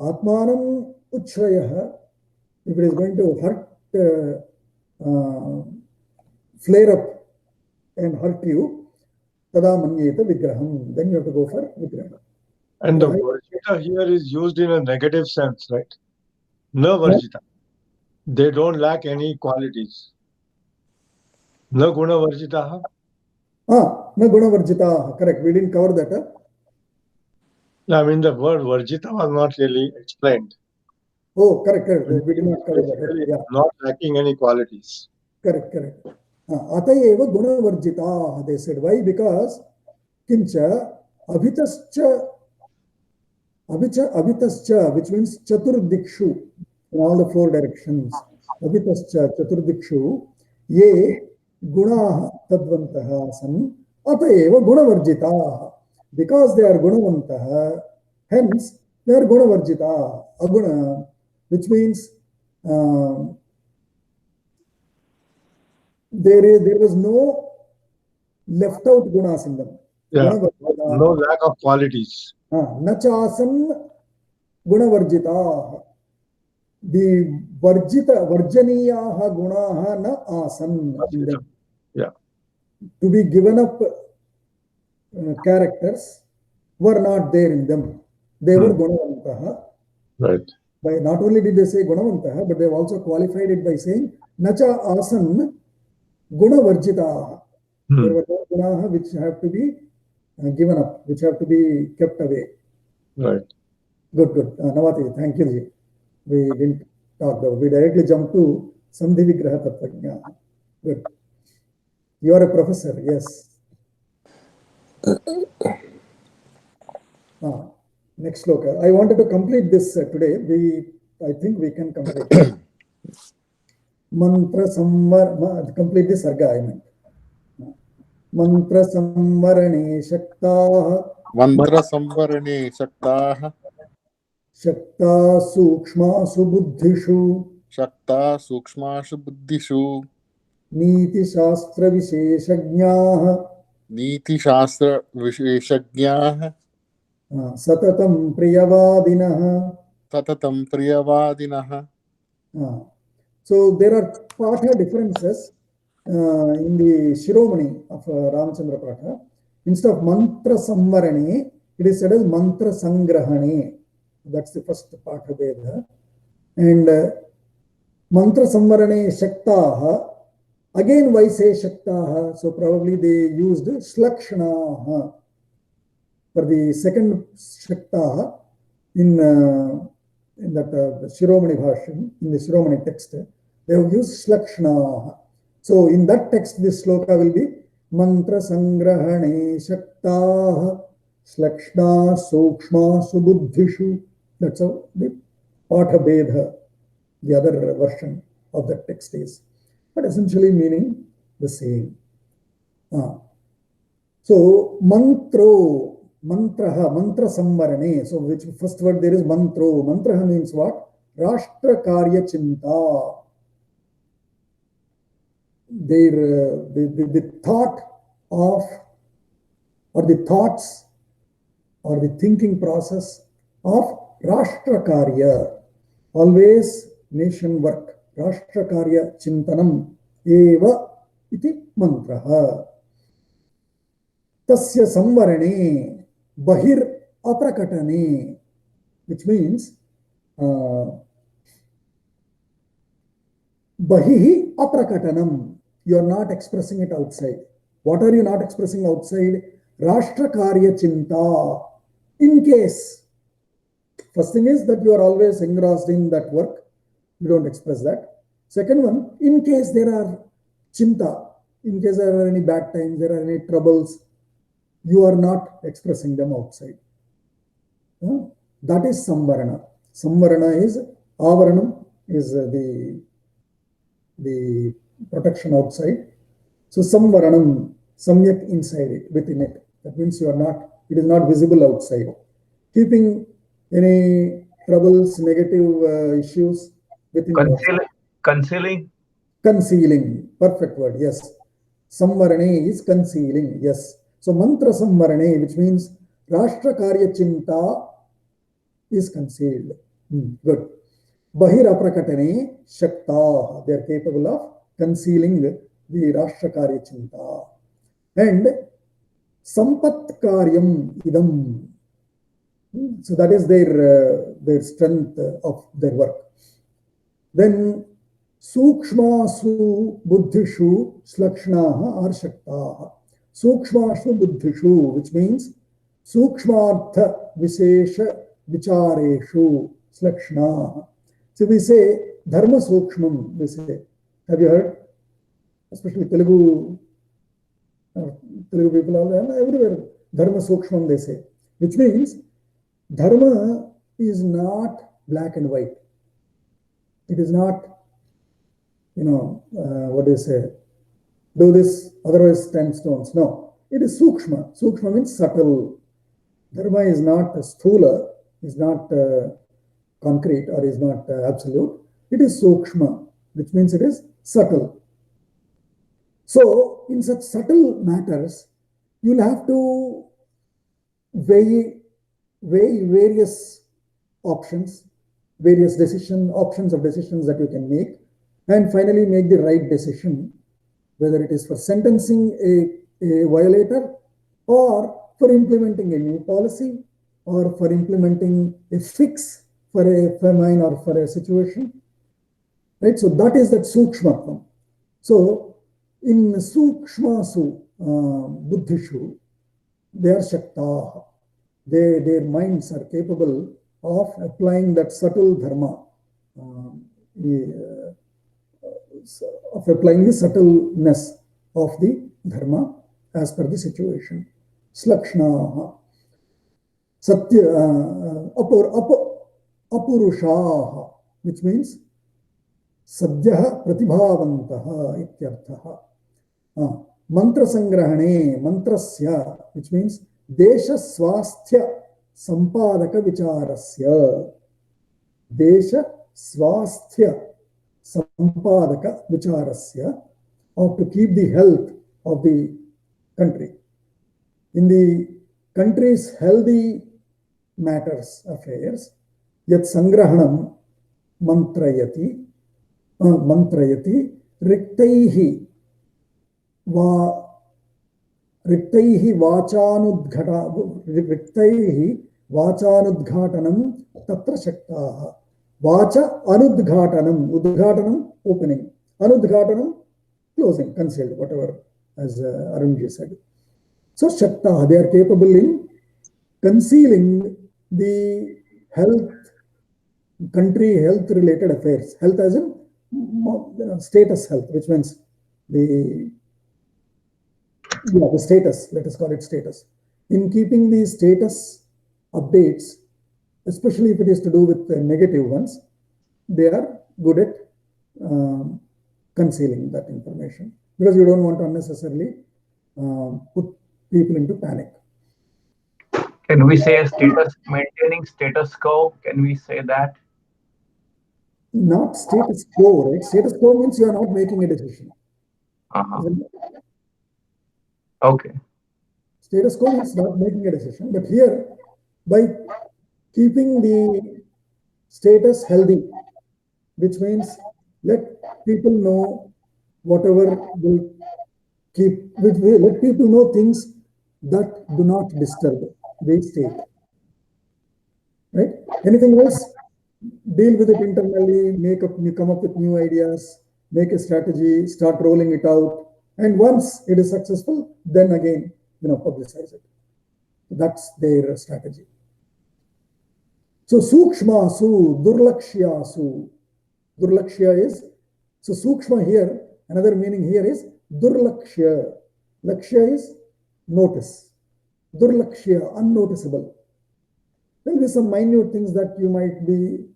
atmanam uchrayaha, if it is going to hurt, flare up and hurt you, tada manyeta vigraham, then you have to go for vigraham. And the varjita here is used in a negative sense, right? Na varjita. They don't lack any qualities. Na guna varjitaha. Na guna varjitaha. Correct. We didn't cover that. I mean, the word varjita was not really explained. Oh, correct. We did not cover that. Really not lacking any qualities. Correct. Atayeva guna varjitaha, they said. Why? Because kincha abhitascha, which means chaturdikshu, in all the four directions. Abhitascha chaturdikshu, ye gunaha tadvantaha san, atayeva gunavarjitaha. Because they are gunavantaha, hence they are gunavarjitaha. Aguna, which means there was no left out gunas in them. Yeah, no lack of qualities. Nachasan gunavarjitaha. The varjaniyaha gunaha na asan. Yeah. To be given up characters were not there in them. They were gunavantaha. Right. By not only did they say gunavantaha, but they have also qualified it by saying nacha asan gunavarjitaha. There were no gunaha which have to be given up, which have to be kept away. Right. Good. Navati, thank you, Ji. We didn't talk though. We directly jumped to Sandhi Vigraha Tattvajnana. Good. You are a professor, yes. Next sloka. I wanted to complete this today. I think we can complete. Mantra Sammar, complete this sarga, I meant. Mantra Sammarane Shaktaha. Mantra Samvarane Shaktaha. Shakta Sukshma Subuddhishu. Shakta Sukshma Subuddhishu. Niti Shastra Visheshajnaha. Niti Shastra Visheshajnaha. Satatam Priyavadinaha. Satatam Priyavadinaha. So there are Patha differences in the Shiromani of Ramachandra Patha. Instead of Mantra Samvarane, it is said as Mantra Sangrahane. That's the first Patha Veda. And Mantra Samvarane Shaktaha. Again, why say Shaktaha? So probably they used Shlakshanaha for the second Shaktaha in that Shiromani Bhasham, in the Shiromani text. They have used Shlakshanaha. So in that text, this sloka will be Mantra Sangrahane Shaktaha Shlakshna Sukshma Subuddhishu. That's how the Patha Bedha, the other version of that text is. But essentially meaning the same. So, mantro, Mantraha, mantra samvarane. So which first word there is mantro. Mantraha means what? Rashtra karya chinta. The thought of, or the thoughts, or the thinking process of Rashtra karya, always nation work. Rashtra karya chintanam eva iti mantraha. Tasya samvarane bahir aprakatane, which means bahihi aprakatanam. You are not expressing it outside. What are you not expressing outside? Rashtra karya chinta. In case, first thing is that you are always engrossed in that work, you don't express that. Second one, in case there are chinta, in case there are any bad times, there are any troubles, you are not expressing them outside. That is samvarana. Samvarana is avaranam, is the protection outside. So samvaranam, samyak inside it, within it. That means you are not, it is not visible outside. Keeping any troubles, negative issues within yourself. Concealing. Concealing, perfect word, yes. Samvarane is concealing, yes. So mantra samvarane, which means Rashtra karya chinta is concealed. Good. Bahir aprakatane shakta. They are capable of concealing the Rashtra karya chinta. And sampat karyam idam. So that is their strength of their work. Then sukshmasu buddhishu slakshnaha are shaktaha. Sukshmasu buddhishu, which means sukshmartha vishesha vichareshu slakshnaha. So we say dharma sukshmam, we say. Have you heard? Especially Telugu people are everywhere. Dharma sukshmam they say, which means dharma is not black and white. It is not, what do you say? Do this, otherwise 10 stones. No, it is sukshma. Sukshma means subtle. Dharma is not sthula, is not concrete, or is not absolute. It is sukshma, which means it is subtle. So in such subtle matters, you'll have to weigh various options, various options of decisions that you can make, and finally make the right decision, whether it is for sentencing a violator, or for implementing a new policy, or for implementing a fix for a famine or for a situation. Right? So that is that sukshmatvam. So in sukshmasu buddhishu, they are shaktaha. Their minds are capable of applying that subtle dharma, of applying the subtleness of the dharma as per the situation. Slakshnaha. Satya apurushaha, which means sadhyaha pratibhavantaha ityarthaha. Mantra sangrahane, mantrasya, which means desha swasthya sampadaka vicharasya. Desha swasthya sampadaka vicharasya, or to keep the health of the country. In the country's healthy matters, affairs, yat sangrahanam mantrayati riktaihi vachanudghatanam tatra shaktaha. Vacha anudghatanam, udghatanam opening, anudghatanam closing, concealed, whatever, as Arunji said. So shaktaha, they are capable in concealing the country health related affairs. Health as in status health, which means the status, let us call it status. In keeping the status updates, especially if it is to do with the negative ones, they are good at concealing that information, because you don't want to unnecessarily put people into panic. Can we say maintaining status quo? Can we say that? Not status quo, right? Status quo means you are not making a decision. Okay. Status quo means not making a decision, but here, by keeping the status healthy, which means let people know whatever will keep, let people know things that do not disturb the state. Right? Anything else? Deal with it internally, come up with new ideas, make a strategy, start rolling it out. And once it is successful, then again, publicize it. That's their strategy. So sukshma su, durlakshya su. Durlakshya is, so sukshma here, another meaning here is durlakshya. Lakshya is notice. Durlakshya, unnoticeable. There will be some minute things that you might be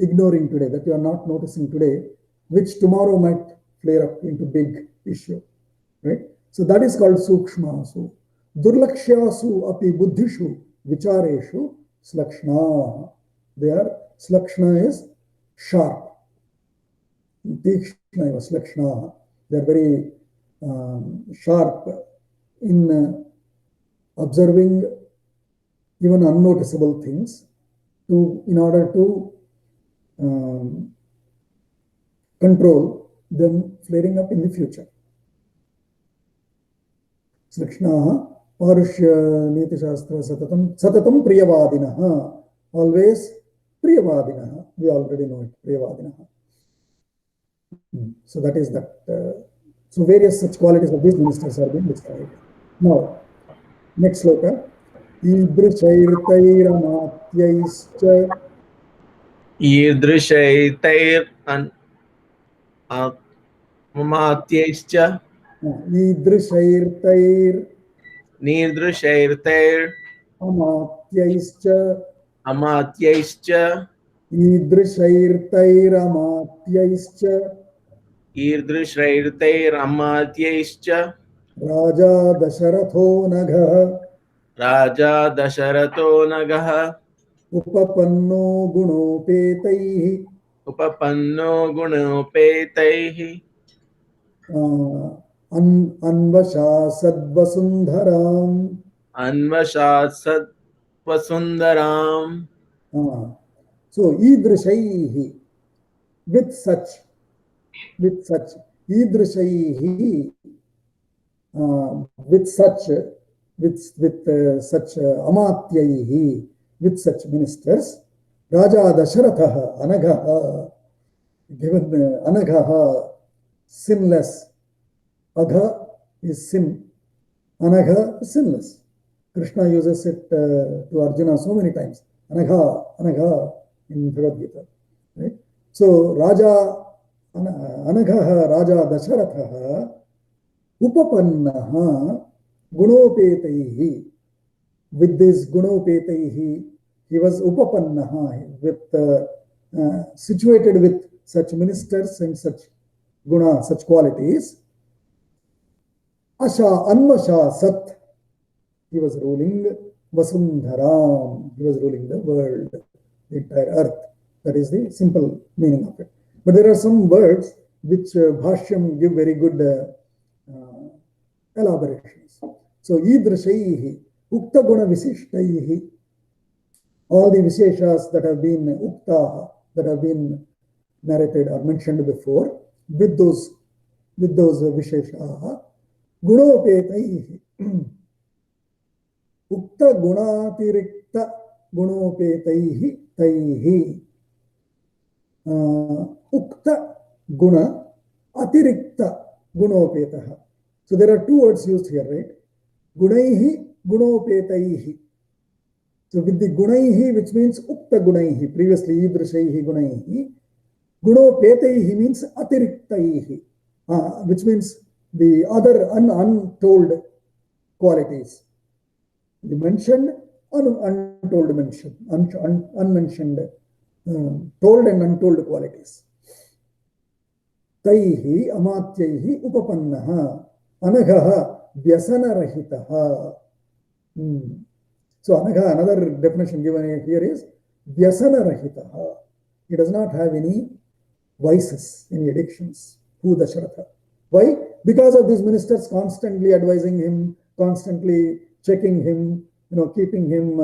ignoring today, that you are not noticing today, which tomorrow might flare up into big issue, right? So that is called sukshma su. Durlakshya su api buddhishu vichareshu slakshna. There, slakshna is sharp. Tikshna is slakshna. They are very sharp in observing even unnoticeable things in order to control them flaring up in the future. Slakshnaha parushya niti shastra satatam priyavadinaha. Always priyavadinaha. We already know it, priyavadinaha. So that is that. So various such qualities of these ministers are being described. Now, next sloka. Idrishairtairamatyais Idrishairtair Nidrishairtair Amatyaischa Idrishairtair Amatyaischa Raja Dasharatho Nagha Upapanno Gunopetaihi Anvashat Vasundharam. So idrishaihi, with such idrishaihi, with such amatyaihi, with such ministers, Raja Dasharatha Anagha, given Anagha, sinless. Agha is sin. Anagha is sinless. Krishna uses it to Arjuna so many times. Anagha in Bhagavad Gita. Right? So Raja Anagha Raja Dasharatha Upapannaha Gunopetaihi. With this Gunopetaihi, he was Upapannaha, with situated with such ministers and such guna, such qualities. Asha Anvasha Sat, he was ruling Vasundharam, he was ruling the world, the entire earth. That is the simple meaning of it. But there are some words which Bhashyam give very good elaborations. So Idrishaihi, Ukta Guna Visishtaihi, all the Visheshas that have been Ukta, that have been narrated or mentioned before, with those Visheshaha, Gunopetaihi. Ukta Gunatirikta Gunopetaihi Taihi. Ukta Guna Atirikta Gunopetaha. So there are two words used here, right? Gunaihi Gunopetaihi. So with the Gunaihi, which means Ukta Gunaihi, previously Idrishaihi Gunaihi, Gunopetaihi means Atiriktaihi, which means the other untold qualities. The mentioned, untold mention, unmentioned, told and untold qualities. Taihi amatyaihi upapannaha anaghaha vyasanarahitaha. So anagha, another definition given here is vyasana rahitaha. He does not have any vices, any addictions. Who Dasharatha? Why? Because of these ministers constantly advising him, constantly checking him, keeping him,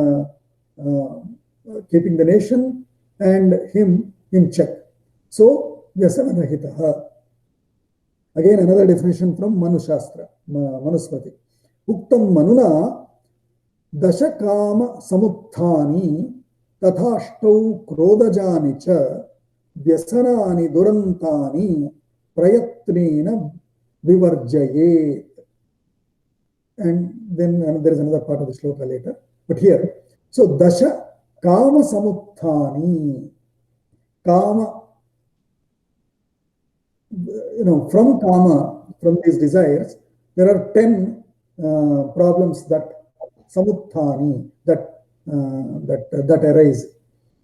keeping the nation and him in check. So vyasana rahitaha. Again, another definition from Manu Shastra, Manusmriti. Uktam manuna dashakama samutthani tathaштau krodajani cha vyasanani durantani prayatnena vivarjayet. And then there is another part of the shloka later. But here, so dasha kama samutthani, kama, from kama, from these desires, there are 10 problems that samutthani, that arise.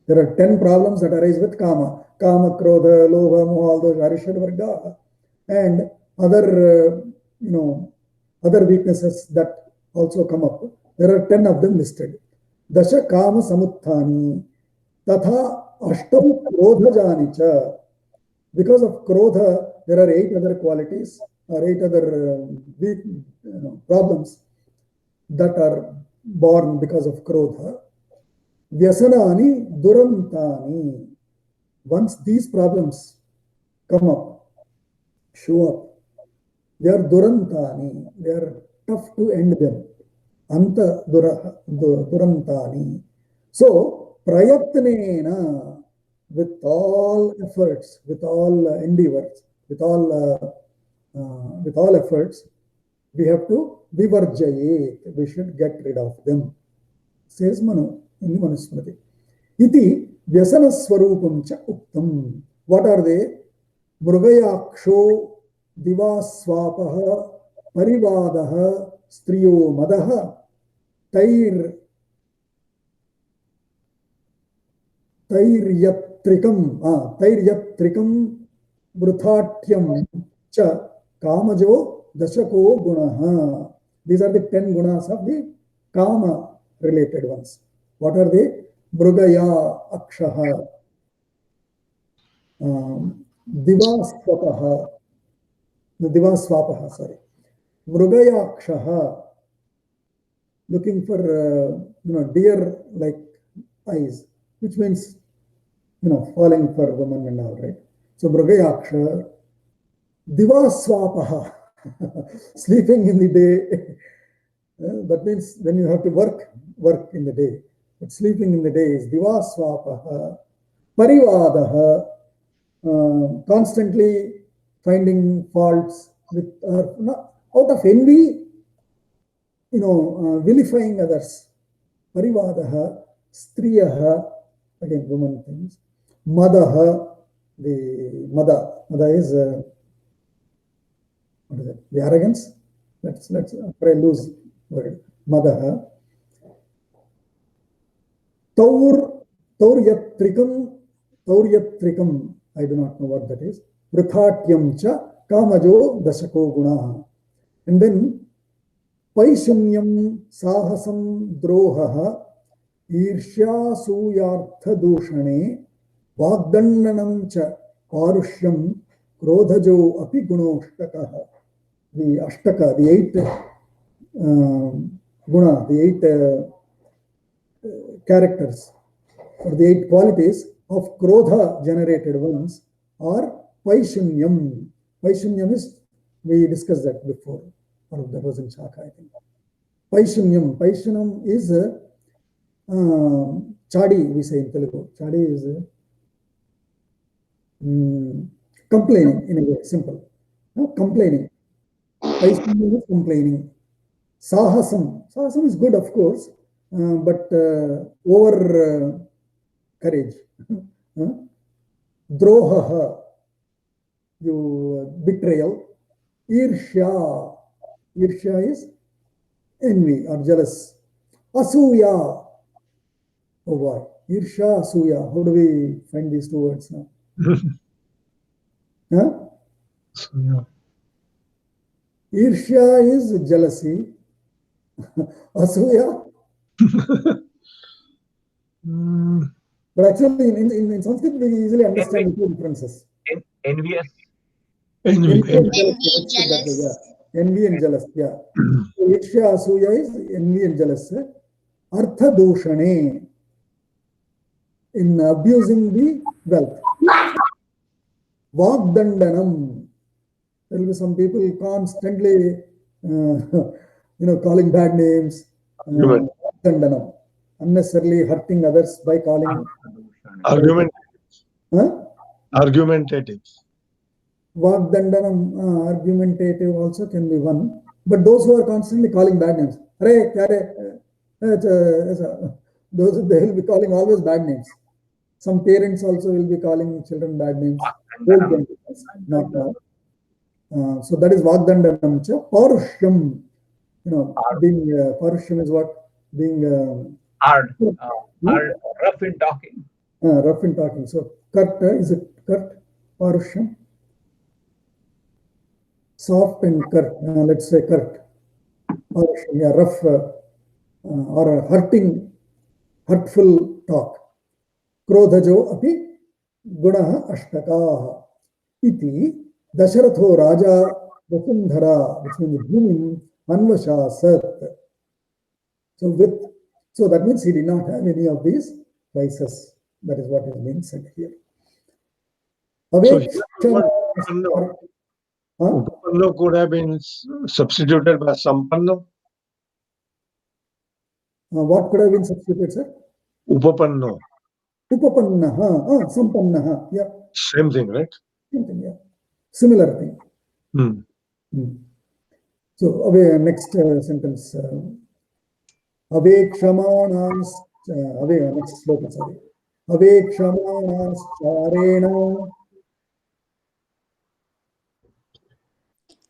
There are 10 problems that arise with kama. Kama, krodha, lobha, moha, all those arishad varga, and other, other weaknesses that also come up. There are 10 of them listed. Dasha kama samutthani, tatha ashtam krodhajani cha. Because of krodha, there are 8 other qualities or 8 other problems that are born because of krodha. Vyasanani durantani. Once these problems come up, show up, they are durantani. They are tough to end them. Anta durantani. So, prayatnena, with all efforts, with all endeavors, with all efforts, we have to vivarjayet. We should get rid of them. Says Manu in the Manusmriti. Iti vyasana swarupam cha uktam. What are they? Mrugayaksho divaswapaha parivadaha striyo madaha tairyatrikam vruthatyam cha kamajo dashako gunaha. These are the 10 gunas of the kama related ones. What are they? Mrugaya akshaha, divaswapaha, sorry. Mrugaya akshaha, looking for, deer like eyes, which means, falling for women and all, right? So, Mrugayaksha, divaswapaha, sleeping in the day. That means when you have to work in the day. But sleeping in the day is divaswapaha, parivadaha, constantly finding faults with, out of envy, vilifying others. Parivadaha, striyaha, again woman things. Madaha, mada is what is it? The arrogance. Let's try lose word. Madaha. Tauryatrikam, I do not know what that is. Vruthatyam cha kamajo dashako gunaha. And then paishunyam sahasam drohaha irshya suyartha dushane vagdandanam cha parushyam krodhajo api gunoshtakaha. The ashtaka, the 8 guna, the 8 characters, or the 8 qualities of krodha generated ones are paishunyam. Paishunyam is, we discussed that before, or that was in Shaka, I think. Paishunyam. Paishunyam is chadi, we say in Telugu. Chadi is complaining, in a way, simple. No, complaining. Paishunyam is complaining. Sahasam. Sahasam is good, of course, but over courage. Drohaha, betrayal. Irshya. Irshya is envy or jealous. Asuya. Oh boy. Irshya, asuya. How do we find these 2 words now? Irshya is jealousy. Asuya, But actually, in Sanskrit, we easily understand the two differences. Envious. Envy. Envy, jealous. Envy and jealous, yeah. So, Iksha Asuya is envy and jealous. Artha Doshane, in abusing the wealth. Vagdandanam, there will be some people constantly, calling bad names. Vagdandanam, unnecessarily hurting others by calling. Argumentative. Vagdandanam, argumentative also can be one. But those who are constantly calling bad names, those they will be calling always bad names. Some parents also will be calling children bad names. Not now. So that is Vagdandanam. Parusham, being Parusham is what? Being Hard, rough in talking. Rough in talking. So Kurt, is it Kurt? Parusham? Soft and Kurt, let's say Kurt. Parusham, yeah, rough or a hurtful talk. Krodhajo api gunaha ashtakaha iti Dasharatho Raja Vasundhara, which means Bhumim Anvashasat. So that means he did not have any of these vices. That is what is being said here. Upapanno could have been substituted by Sampanno. What could have been substituted, sir? Upapanno. Upapannaha, Sampannaha, yeah. Same thing, right? Same thing, yeah. Similar thing. So, next sentence. Avekshamanas, next sloka, sorry. Avekshamanas charena.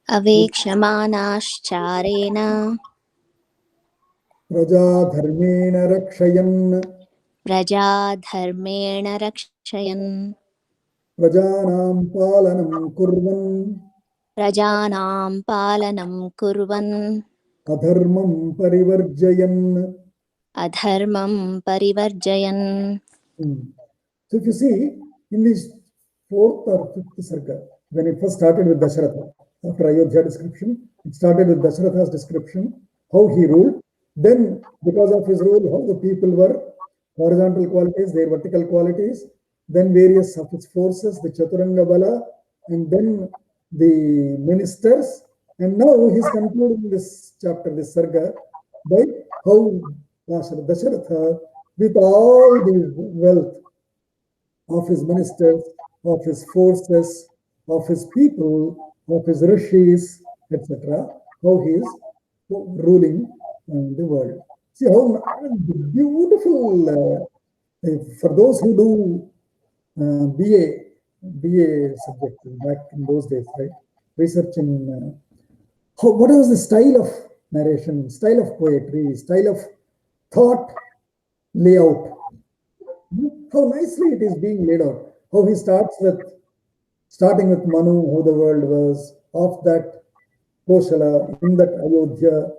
Avekshamanas-charena Prajadharmena rakshayan. Prajadharmena rakshayan Prajanam palanam kurvan. Prajanam palanam kurvan Adharmam parivarjayan. Adharmam parivarjayan. So if you see, in this 4th or 5th sarga, when it first started with Dasharatha, after Ayodhya description, it started with Dasharatha's description, how he ruled. Then, because of his rule, how the people were, horizontal qualities, their vertical qualities, then various of his forces, the Chaturanga Bala, and then the ministers. And now he's concluding this chapter, this sarga, by how Dasharatha, with all the wealth of his ministers, of his forces, of his people, of his rishis, etc., how he is ruling the world. See how beautiful, for those who do BA subject back in those days, right? Research in what was the style of narration, style of poetry, style of thought layout. How nicely it is being laid out. How he starting with Manu, how the world was, of that Koshala, in that Ayodhya,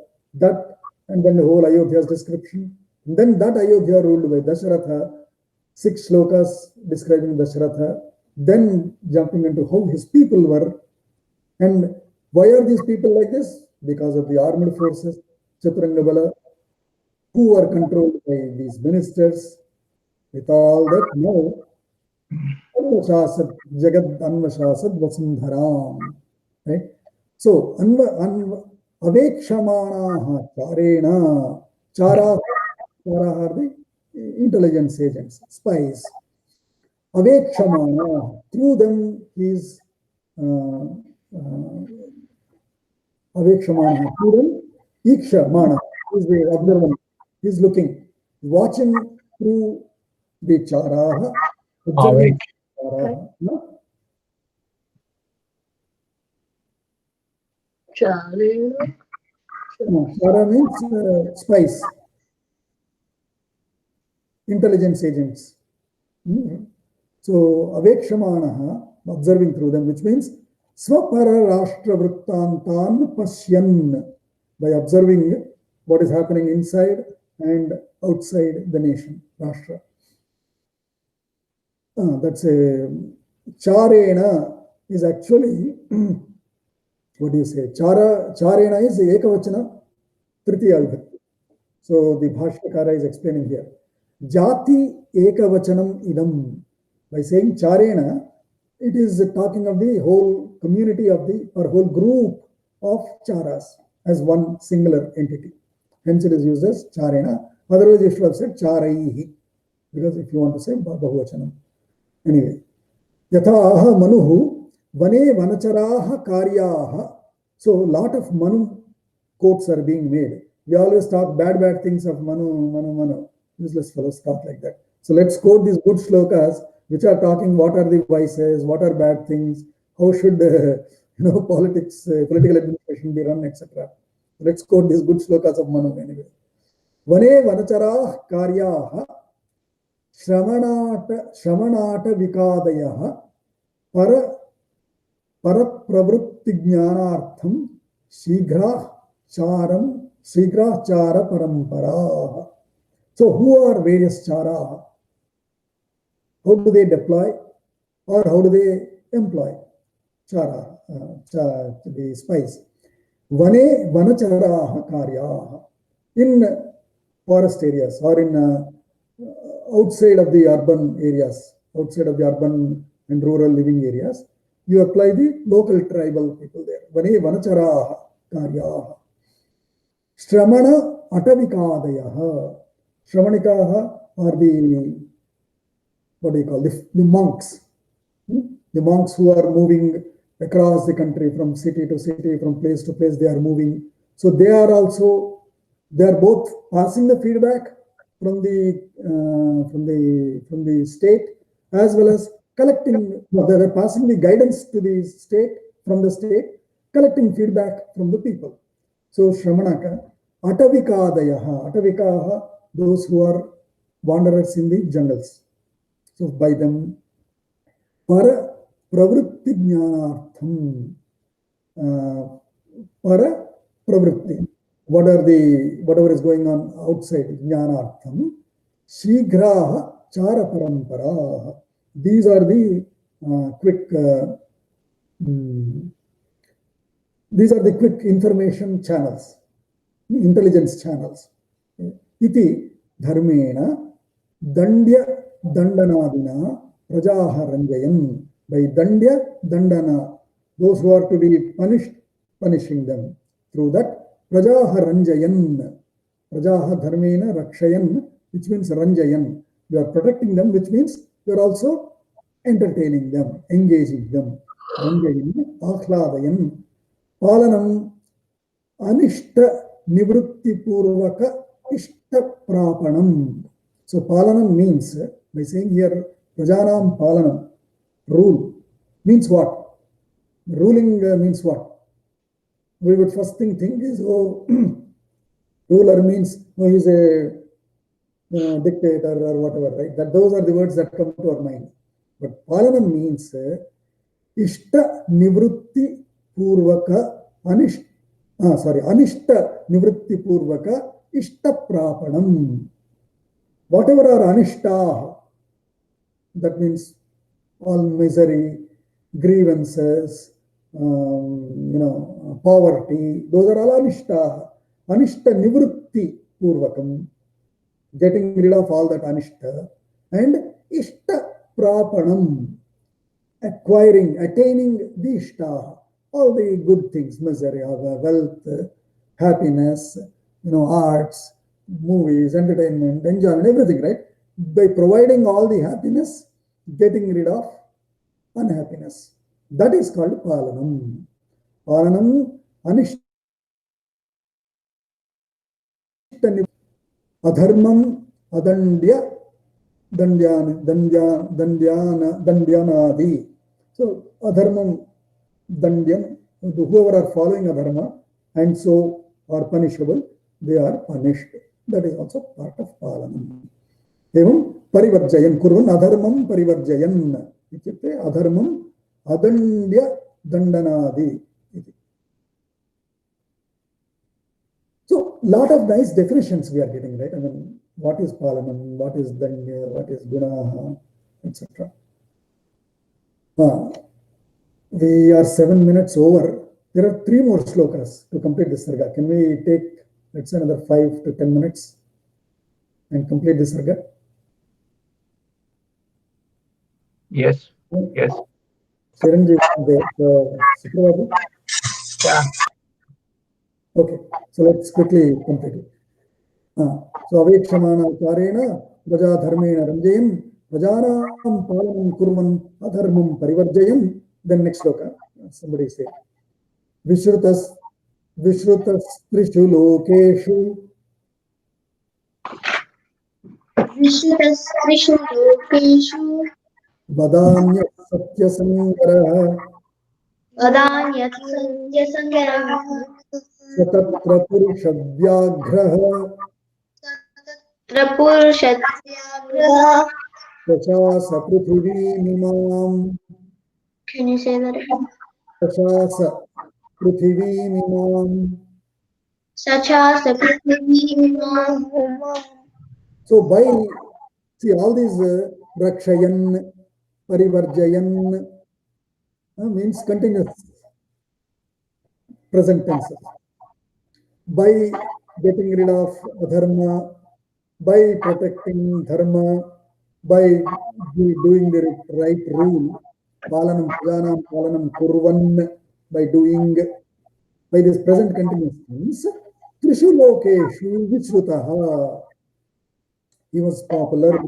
and then the whole Ayodhya's description. And then that Ayodhya ruled by Dasharatha, 6 shlokas describing Dasharatha, then jumping into how his people were. And why are these people like this? Because of the armed forces, Chaturanga Bala, who are controlled by these ministers. With all that, now, Jagad Anvashasad Vasundharam. Right? So, Avekshamanaha Charena. Chara are the intelligence agents, spies. Avekshamana, through them he is Avekshamana, through them Ikshamana, is the observant, he is looking, watching through the Charaha, observing Charaha. No? Chara means spies, intelligence agents. So, Avekshamanaha, observing through them, which means Swapara Rashtra Vrittantan Pashyan, by observing what is happening inside and outside the nation, Rashtra. That's a charena is actually what do you say? Charena is ekavachana tritiya vibhakti. So the Bhashyakara is explaining here. Jati ekavachanam idam. By saying charena, it is talking of the whole community of the or whole group of charas as one singular entity. Hence it is used as charena. Otherwise you should have said charaihi, because if you want to say bahuvachanam. Anyway, yatha manuhu vane vanacharaha karyaha. So lot of Manu quotes are being made. We always talk bad things of Manu. Useless fellows talk like that. So let's quote these good shlokas which are talking what are the vices, what are bad things, how should politics, political administration be run, etc. Let's quote these good shlokas of Manu anyway. Vane vanachara karyaha shramanata vikadayaha parapravrutti jnanartham shigra chara parampara. So who are various chara? How do they deploy or how do they employ chara, the spice? Vane vanacharaha karyaha. In forest areas or in outside of the urban areas, outside of the urban and rural living areas, you apply the local tribal people there. Vane vanacharaha karyaha. Shramana atavikadayaha. Shramanikaha are the, what do you call, the monks. The monks who are moving across the country from city to city, from place to place, they are moving. So they are both passing the feedback from the state as well as collecting, they are passing the guidance to the state, from the state, collecting feedback from the people. So Shramanaka, Atavikadayaha, Atavikaha, those who are wanderers in the jungles. So by them, para pravrutti jnanartham, para pravrutti, whatever is going on outside, jnanartham, shigraha chara parampara. These are the quick information channels, intelligence channels. Iti dharmena dandya dandanadina prajaha ranjayan. By dandya dandana, those who are to be punished, punishing them. Through that, prajaha ranjayan. Prajaha dharmena rakshayan, which means ranjayan. You are protecting them, which means you are also entertaining them, engaging them. Ranjayan, akhladayan. Palanam anishta nivrutti purvaka ishta prapanam. So palanam means, by saying here, prajanam palanam, rule, means what? Ruling means what? We would first think is, ruler means, he's a dictator or whatever, right? Those are the words that come to our mind. But palanam means ishta nivrutti purvaka anishta nivrutti purvaka ishta prapanam. Whatever are anishta, that means all misery, grievances, poverty, those are all anishta. Anishta nivrutti purvakam, getting rid of all that anishta, and ishta prapanam, acquiring, attaining the ishta, all the good things, misery, wealth, happiness, arts, movies, entertainment, enjoyment, everything, right? By providing all the happiness, getting rid of unhappiness. That is called palanam. Palanam anishta adharmam adandya dandyanadi. So adharmam dandyan, whoever are following adharma and so are punishable, they are punished. That is also part of palanam. Evam parivarjayan kurvan adharmam parivarjayan. Ityukte adharmam adandya dandanadi. So lot of nice definitions we are getting, right? I mean, what is Palanam, what is Danya, what is Gunaha, etc. We are 7 minutes over. There are 3 more slokas to complete this sarga. Can we take, let's say, another 5 to 10 minutes and complete this sarga? Yes. Yes. Chiranjeev, Suprababu? Yeah. Okay, so let's quickly complete it. So Avekshamana Karena Vaja Dharmena Ranjayam Vajanam Palanam Kurvan Adharmam Parivarjayam. Then next sloka, somebody say Vishrutas Trishu Lokeshu Vishrutasrishu lokeshu Vadanya Satya Sangaraha vadanyat sanjasangaraha Satatra Purusha Vyagraha trapurushatyagraha. Prashasa Prithvi Mimam Can you say that again? Prashasa Prithvi Mimam. Sachasa prithivimam. So by, see, all these Rakshayan, Parivarjayan means continuous present tenses. By getting rid of adharma, by protecting dharma, by doing the right rule, Palanam Prajanam Palanam Kurvan, by doing, by this present continuous tense, Trishu Lokeshu Vishrutaha. He was popular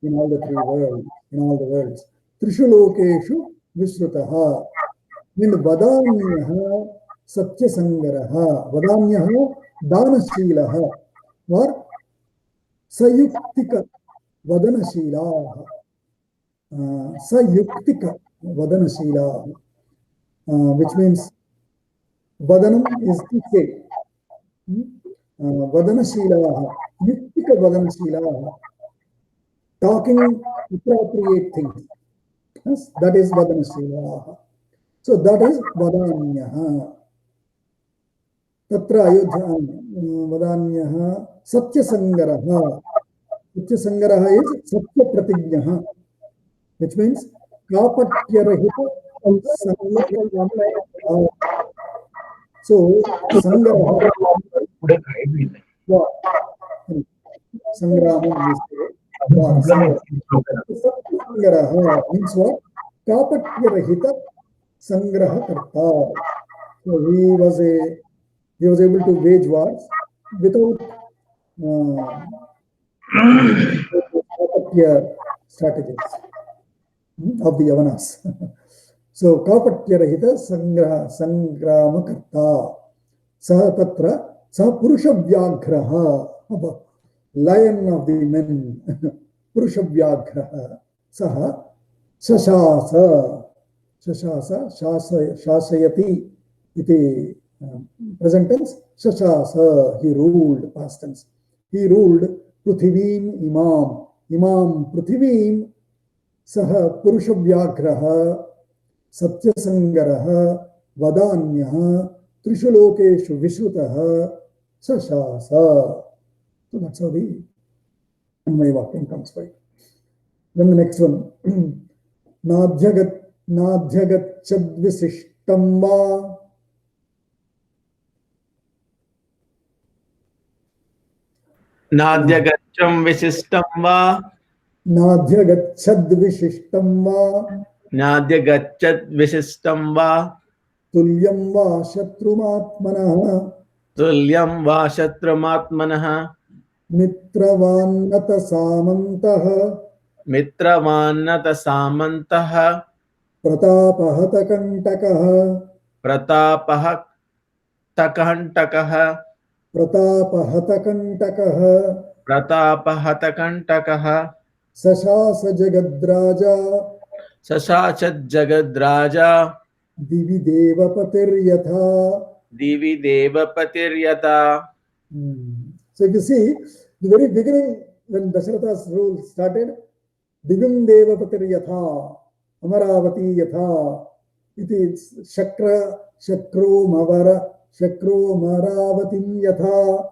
in all the 3 worlds, in all the worlds. Trishu Lokeshu Vishrutaha. And Vadanyaha Satya Sangaraha. Vadanyaha Danashilaha. Or Sayuktika Vadanashilaha. Sayuktika Vadanashilaha. Which means Vadanam is to say. Vadanashilaha. Yuktika Vadanashilaha. Talking appropriate things. Yes, that is Vadanashilaha. So that is Vadanyaha. Tatra Ayodhya Vadanyaha Satya Sangaraha. Satya Sangaraha is Satya Pratignaha, which means Kapatyarahita Sangaraha. So Sangaraha. Sangramam is Sangaraha means what? Kapatyarahita Sangraha Karta. So he was able to wage wars without Kapatya strategies of the Yavanas. So Kapatyarahita Sangrama Karta. Saha Tatra Saha Purusha Vyagraha. Lion of the men. Purusha Vyagraha. Saha Shashasa. Shashasa, Shasayati, iti present tense, Shashasa, he ruled, past tense. He ruled Prithivim Imam. Imam Prithivim, Saha Purusha Vyagraha, Satya Sangaraha, Vadanyaha, Trishu Lokeshu Vishrutaha, Shashasa. So that's how the Anmaya Vakyam comes by. Then the next one. Nadhyagachadvisishtam va Nadhyagacham visishtam va Nadhyagachadvisishtam va Nadhyagachat visishtam va Tulyam va Shatrumatmanah Tulyam va Shatramatmanah Mitravannata Samantah Mitravannata Samantah Pratapahata Kantakah Pratapah Takantakah Pratapahata Kantakah Pratapahata Kantakah Sashasa Jagadraja Sasachat Jagadraja Divi Devapatir Yatha. Divi Devapatir Yata. So if you see, the very beginning, when Dasharatha's rule started, Divim Devapatir Yatha, Amaravati Yatha, it is Shakro Mavara, Shakro Maravatim Yatha.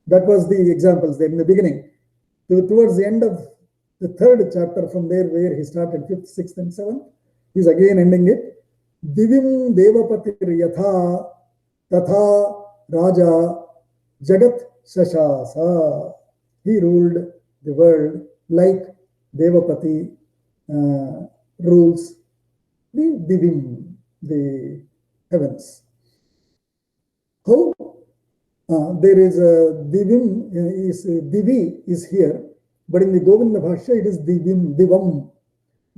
That was the examples there in the beginning. Towards the end of the third chapter, from there where he started, 5th, 6th, and 7th, he's again ending it. Divim Devapatir Yatha Tatha Raja Jagat Shashasa. He ruled the world like Devapati rules the Divim, the heavens. How? There is a Divim, Divi is here, but in the Govinda Bhashya it is Divim, Divam,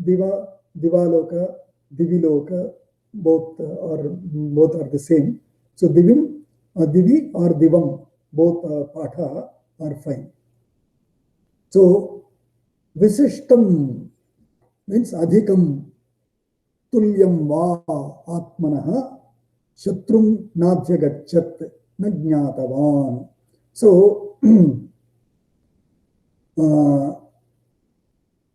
Diva, Divaloka, Diviloka, both are the same. So Divim, Divi or Divam, both Patha are fine. So Visishtam means Adhikam Tulyam Va Atmanaha Shatrum Nadhyagachat Najnatavan. So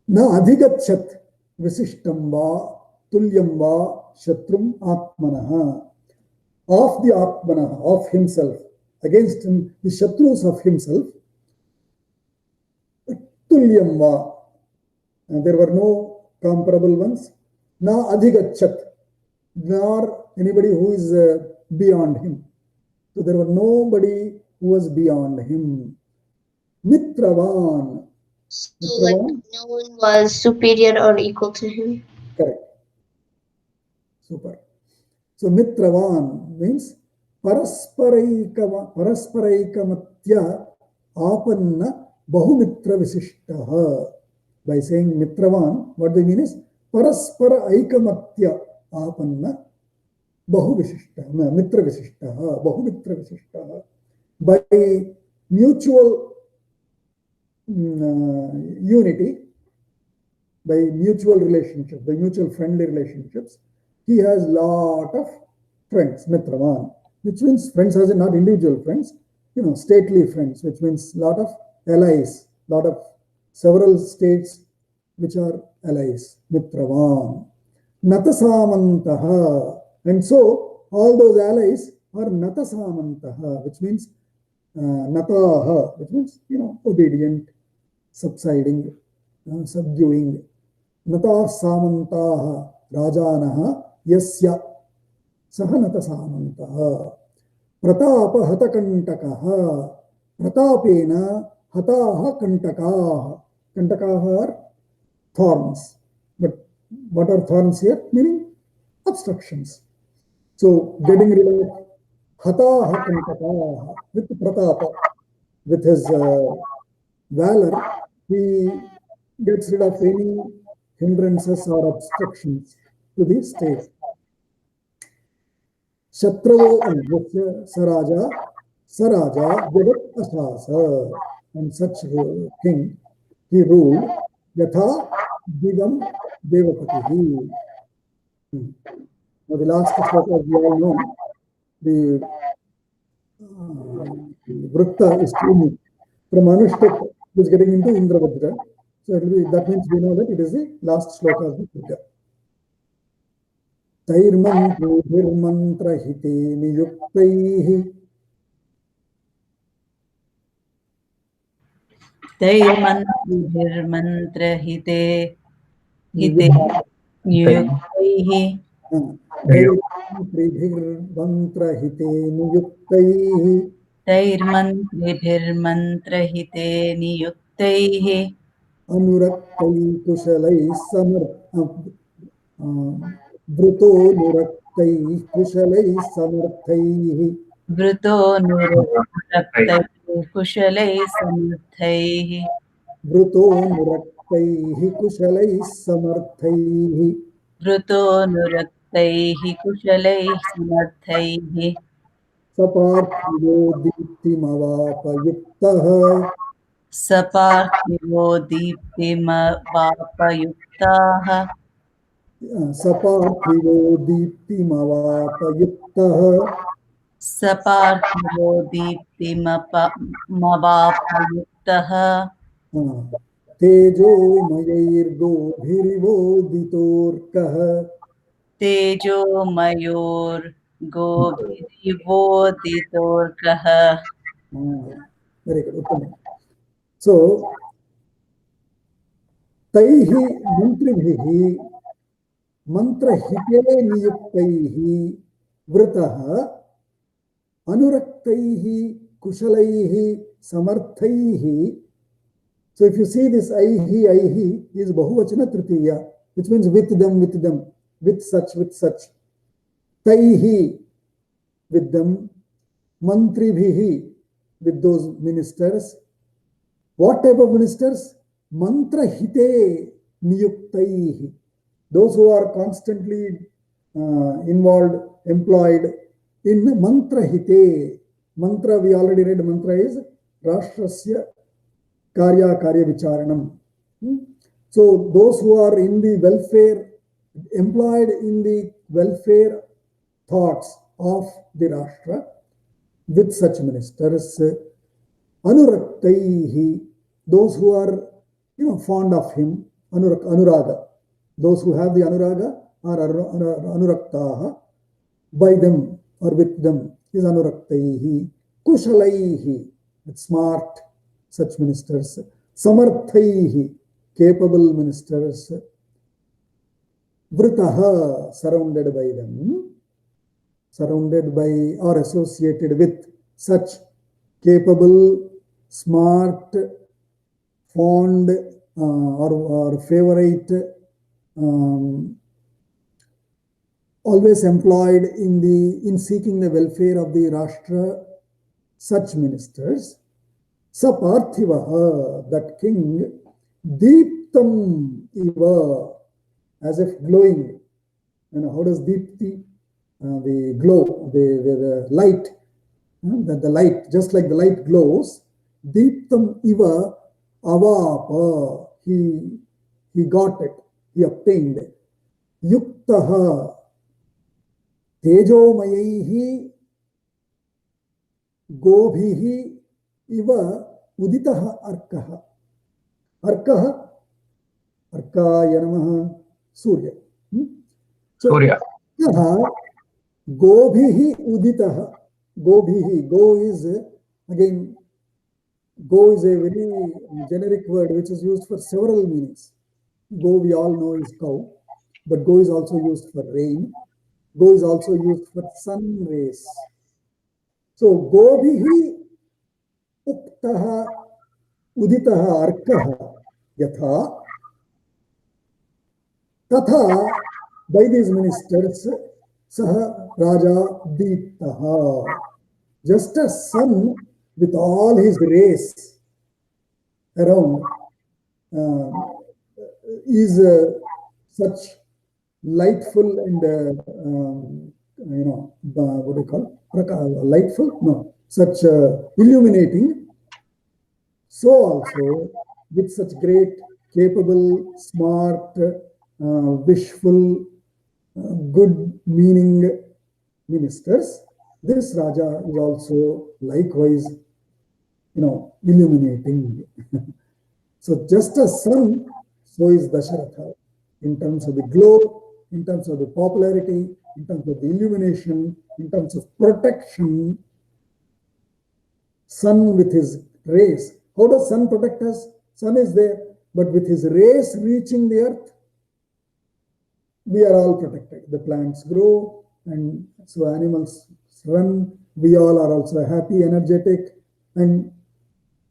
Na Adhigachat Visishtam Va Tulyam Va Shatrum Atmanaha. Of the Atmanaha, of himself, against him, the Shatrus of himself, Tulyam Va. And there were no comparable ones. Na Adhigachat, nor anybody who is beyond him. So there were nobody who was beyond him. Mitravan. So like no one was superior or equal to him. Correct. Super. So Mitravan means Parasparaikamatya Apanna Bahumitra Visishtaha. By saying Mitravan, what they mean is Paraspara Aikamatya Apanna Bahuvishishtaha, Mitra Visishtaha, Bahumitra Visishtaha. By mutual unity, by mutual relationships, by mutual friendly relationships, he has lot of friends, Mitravan, which means friends as in not individual friends, stately friends, which means lot of allies, lot of several states which are allies, Mitravan. Natasamantaha. And so all those allies are Natasamantaha, which means Nataha, which means, obedient, subsiding, subduing. Natasamantaha Rajanaha Yasya Saha Natasamantaha. Pratapa Hatakantakaha. Pratapena Hataha Kantakaha. Kantakaha are thorns. But what are thorns here? Meaning obstructions. So getting rid of Hataha Kantakaha with Pratapa, with his valor, he gets rid of any hindrances or obstructions to the state. Shatravo Anvasya Saraja Jagat Ashasa. And such king, he ruled Yatha Divam Devapatihi. Now the last sloka, as we all know, the Vritta is changing from Anushtak, is getting into Indravajra. So that means we know that it is the last sloka of the Vritta. Tairmantra hite niyuktaihi. तैर्मन्त्रहिते नियुक्तैः तैर्मन्त्रिभिर्मन्त्रहिते नियुक्तैः अनुरक्तैः कुशलैः वृतोनुरक्तैः कुशलैः समर्थैः वृतोनुरक्तैः कुशलैः समर्थैः वृतोनुरक्तैः कुशलैः समर्थैः वृतोनुरक्तैः कुशलैः समर्थैः सपार्थिवो दीप्तिमवापयुक्तः सपार्थिवो दीप्तिमवापयुक्ताः सपार्थिवो दीप्तिमवापयुक्तः सपार्थिवो दीप्तिमवापयुक्तः तेजोमयैर्गोभिरिवोदितोऽर्कः तेजोमयोर्गोभिरिवोदितोऽर्कः Very good. Uttamam. So, taihi mantribhihi mantrahite niyuktaihi vritaha anuraktaihi kushalaihi samarthaihi. So if you see this aihi is bahuvachana tritiya, which means with them, with such. Taihi, with them. Mantribhihi, with those ministers. What type of ministers? Mantrahite niyuktaihi. Those who are constantly involved, employed in mantrahite. Mantra, we already read, mantra is Rashtrasya Karya Vicharanam. So those who are in the welfare, employed in the welfare thoughts of the Rashtra, with such ministers. Anuraktaihi, those who are fond of him. Anuraga, those who have the anuraga are anuraktaha. By them or with them is anuraktaihi. Kushalaihi, with smart such ministers. Samarthaihi, capable ministers. Vritaha, surrounded by them. Surrounded by or associated with such capable, smart, fond or favorite, always employed in seeking the welfare of the Rashtra, such ministers. Saparthivaha, that king, Deeptam iva, as if glowing. How does Deepti? The glow, the light, the light, just like the light glows. Deeptam iva avapa, he got it, he obtained. Yuktaha tejomayihi gobhihi iva uditaha arkaha. Arkaha, arkaya namaha, Surya. Surya. Gobhihi uditaha. Gobhihi. Go is again, go is a very generic word which is used for several meanings. Go, we all know, is cow, but go is also used for rain. Go is also used for sun rays. So gobhihi uktaha uditaha arkaha yatha tatha, by these ministers, Saha Raja Deeptaha, just as sun with all his rays around is such lightful and what do you call lightful? No, such illuminating. So also with such great, capable, smart, wishful, good meaning ministers, this Raja is also likewise, illuminating. So just as sun, so is Dasharatha in terms of the glow, in terms of the popularity, in terms of the illumination, in terms of protection. Sun with his rays. How does sun protect us? Sun is there, but with his rays reaching the earth, we are all protected. The plants grow, and so animals run. We all are also happy, energetic, and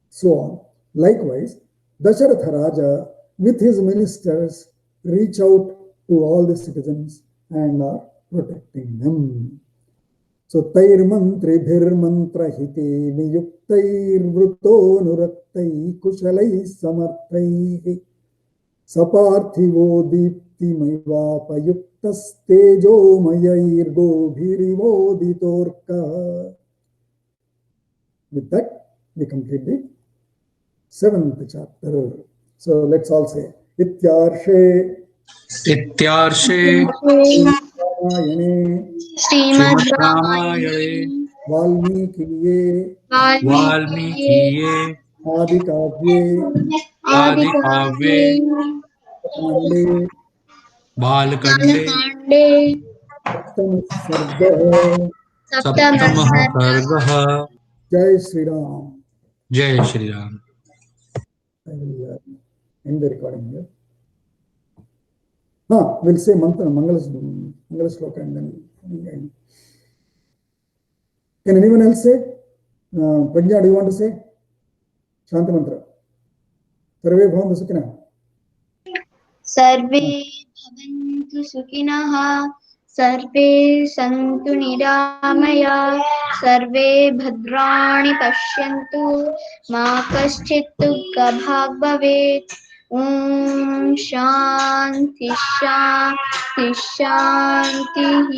so on. Likewise, Dasharatha Raja with his ministers reach out to all the citizens and are protecting them. So Tair Mantri Bhir Mantra Hite Niyuktair Vruto Nuraktai Kushalai Samarthai Saparthivo Deepti Maivapa Yuktas Tejo Mayair Gobhirivo Ditorka. With that, we complete the 7th chapter. So let's all say Ityarshe Srimad Ramayane Valmikiye Valmikiye Adikavye Adikavye Balakande Saptamah Sargah. Jai Sri Ram. जय Shri Ram. I will end the recording here. We'll say mantra, Mangala Shloka and then end. Can anyone else say? Prajna, do you want to say? Shanti mantra. Sarve bhavantu sukhinah. सर्वे भवन्तु सुखिनः सर्वे सन्तु निरामयाः सर्वे भद्राणि पश्यन्तु मा कश्चित् दुःखभाग् भवेत् ॐ शान्ति शान्ति शान्तिः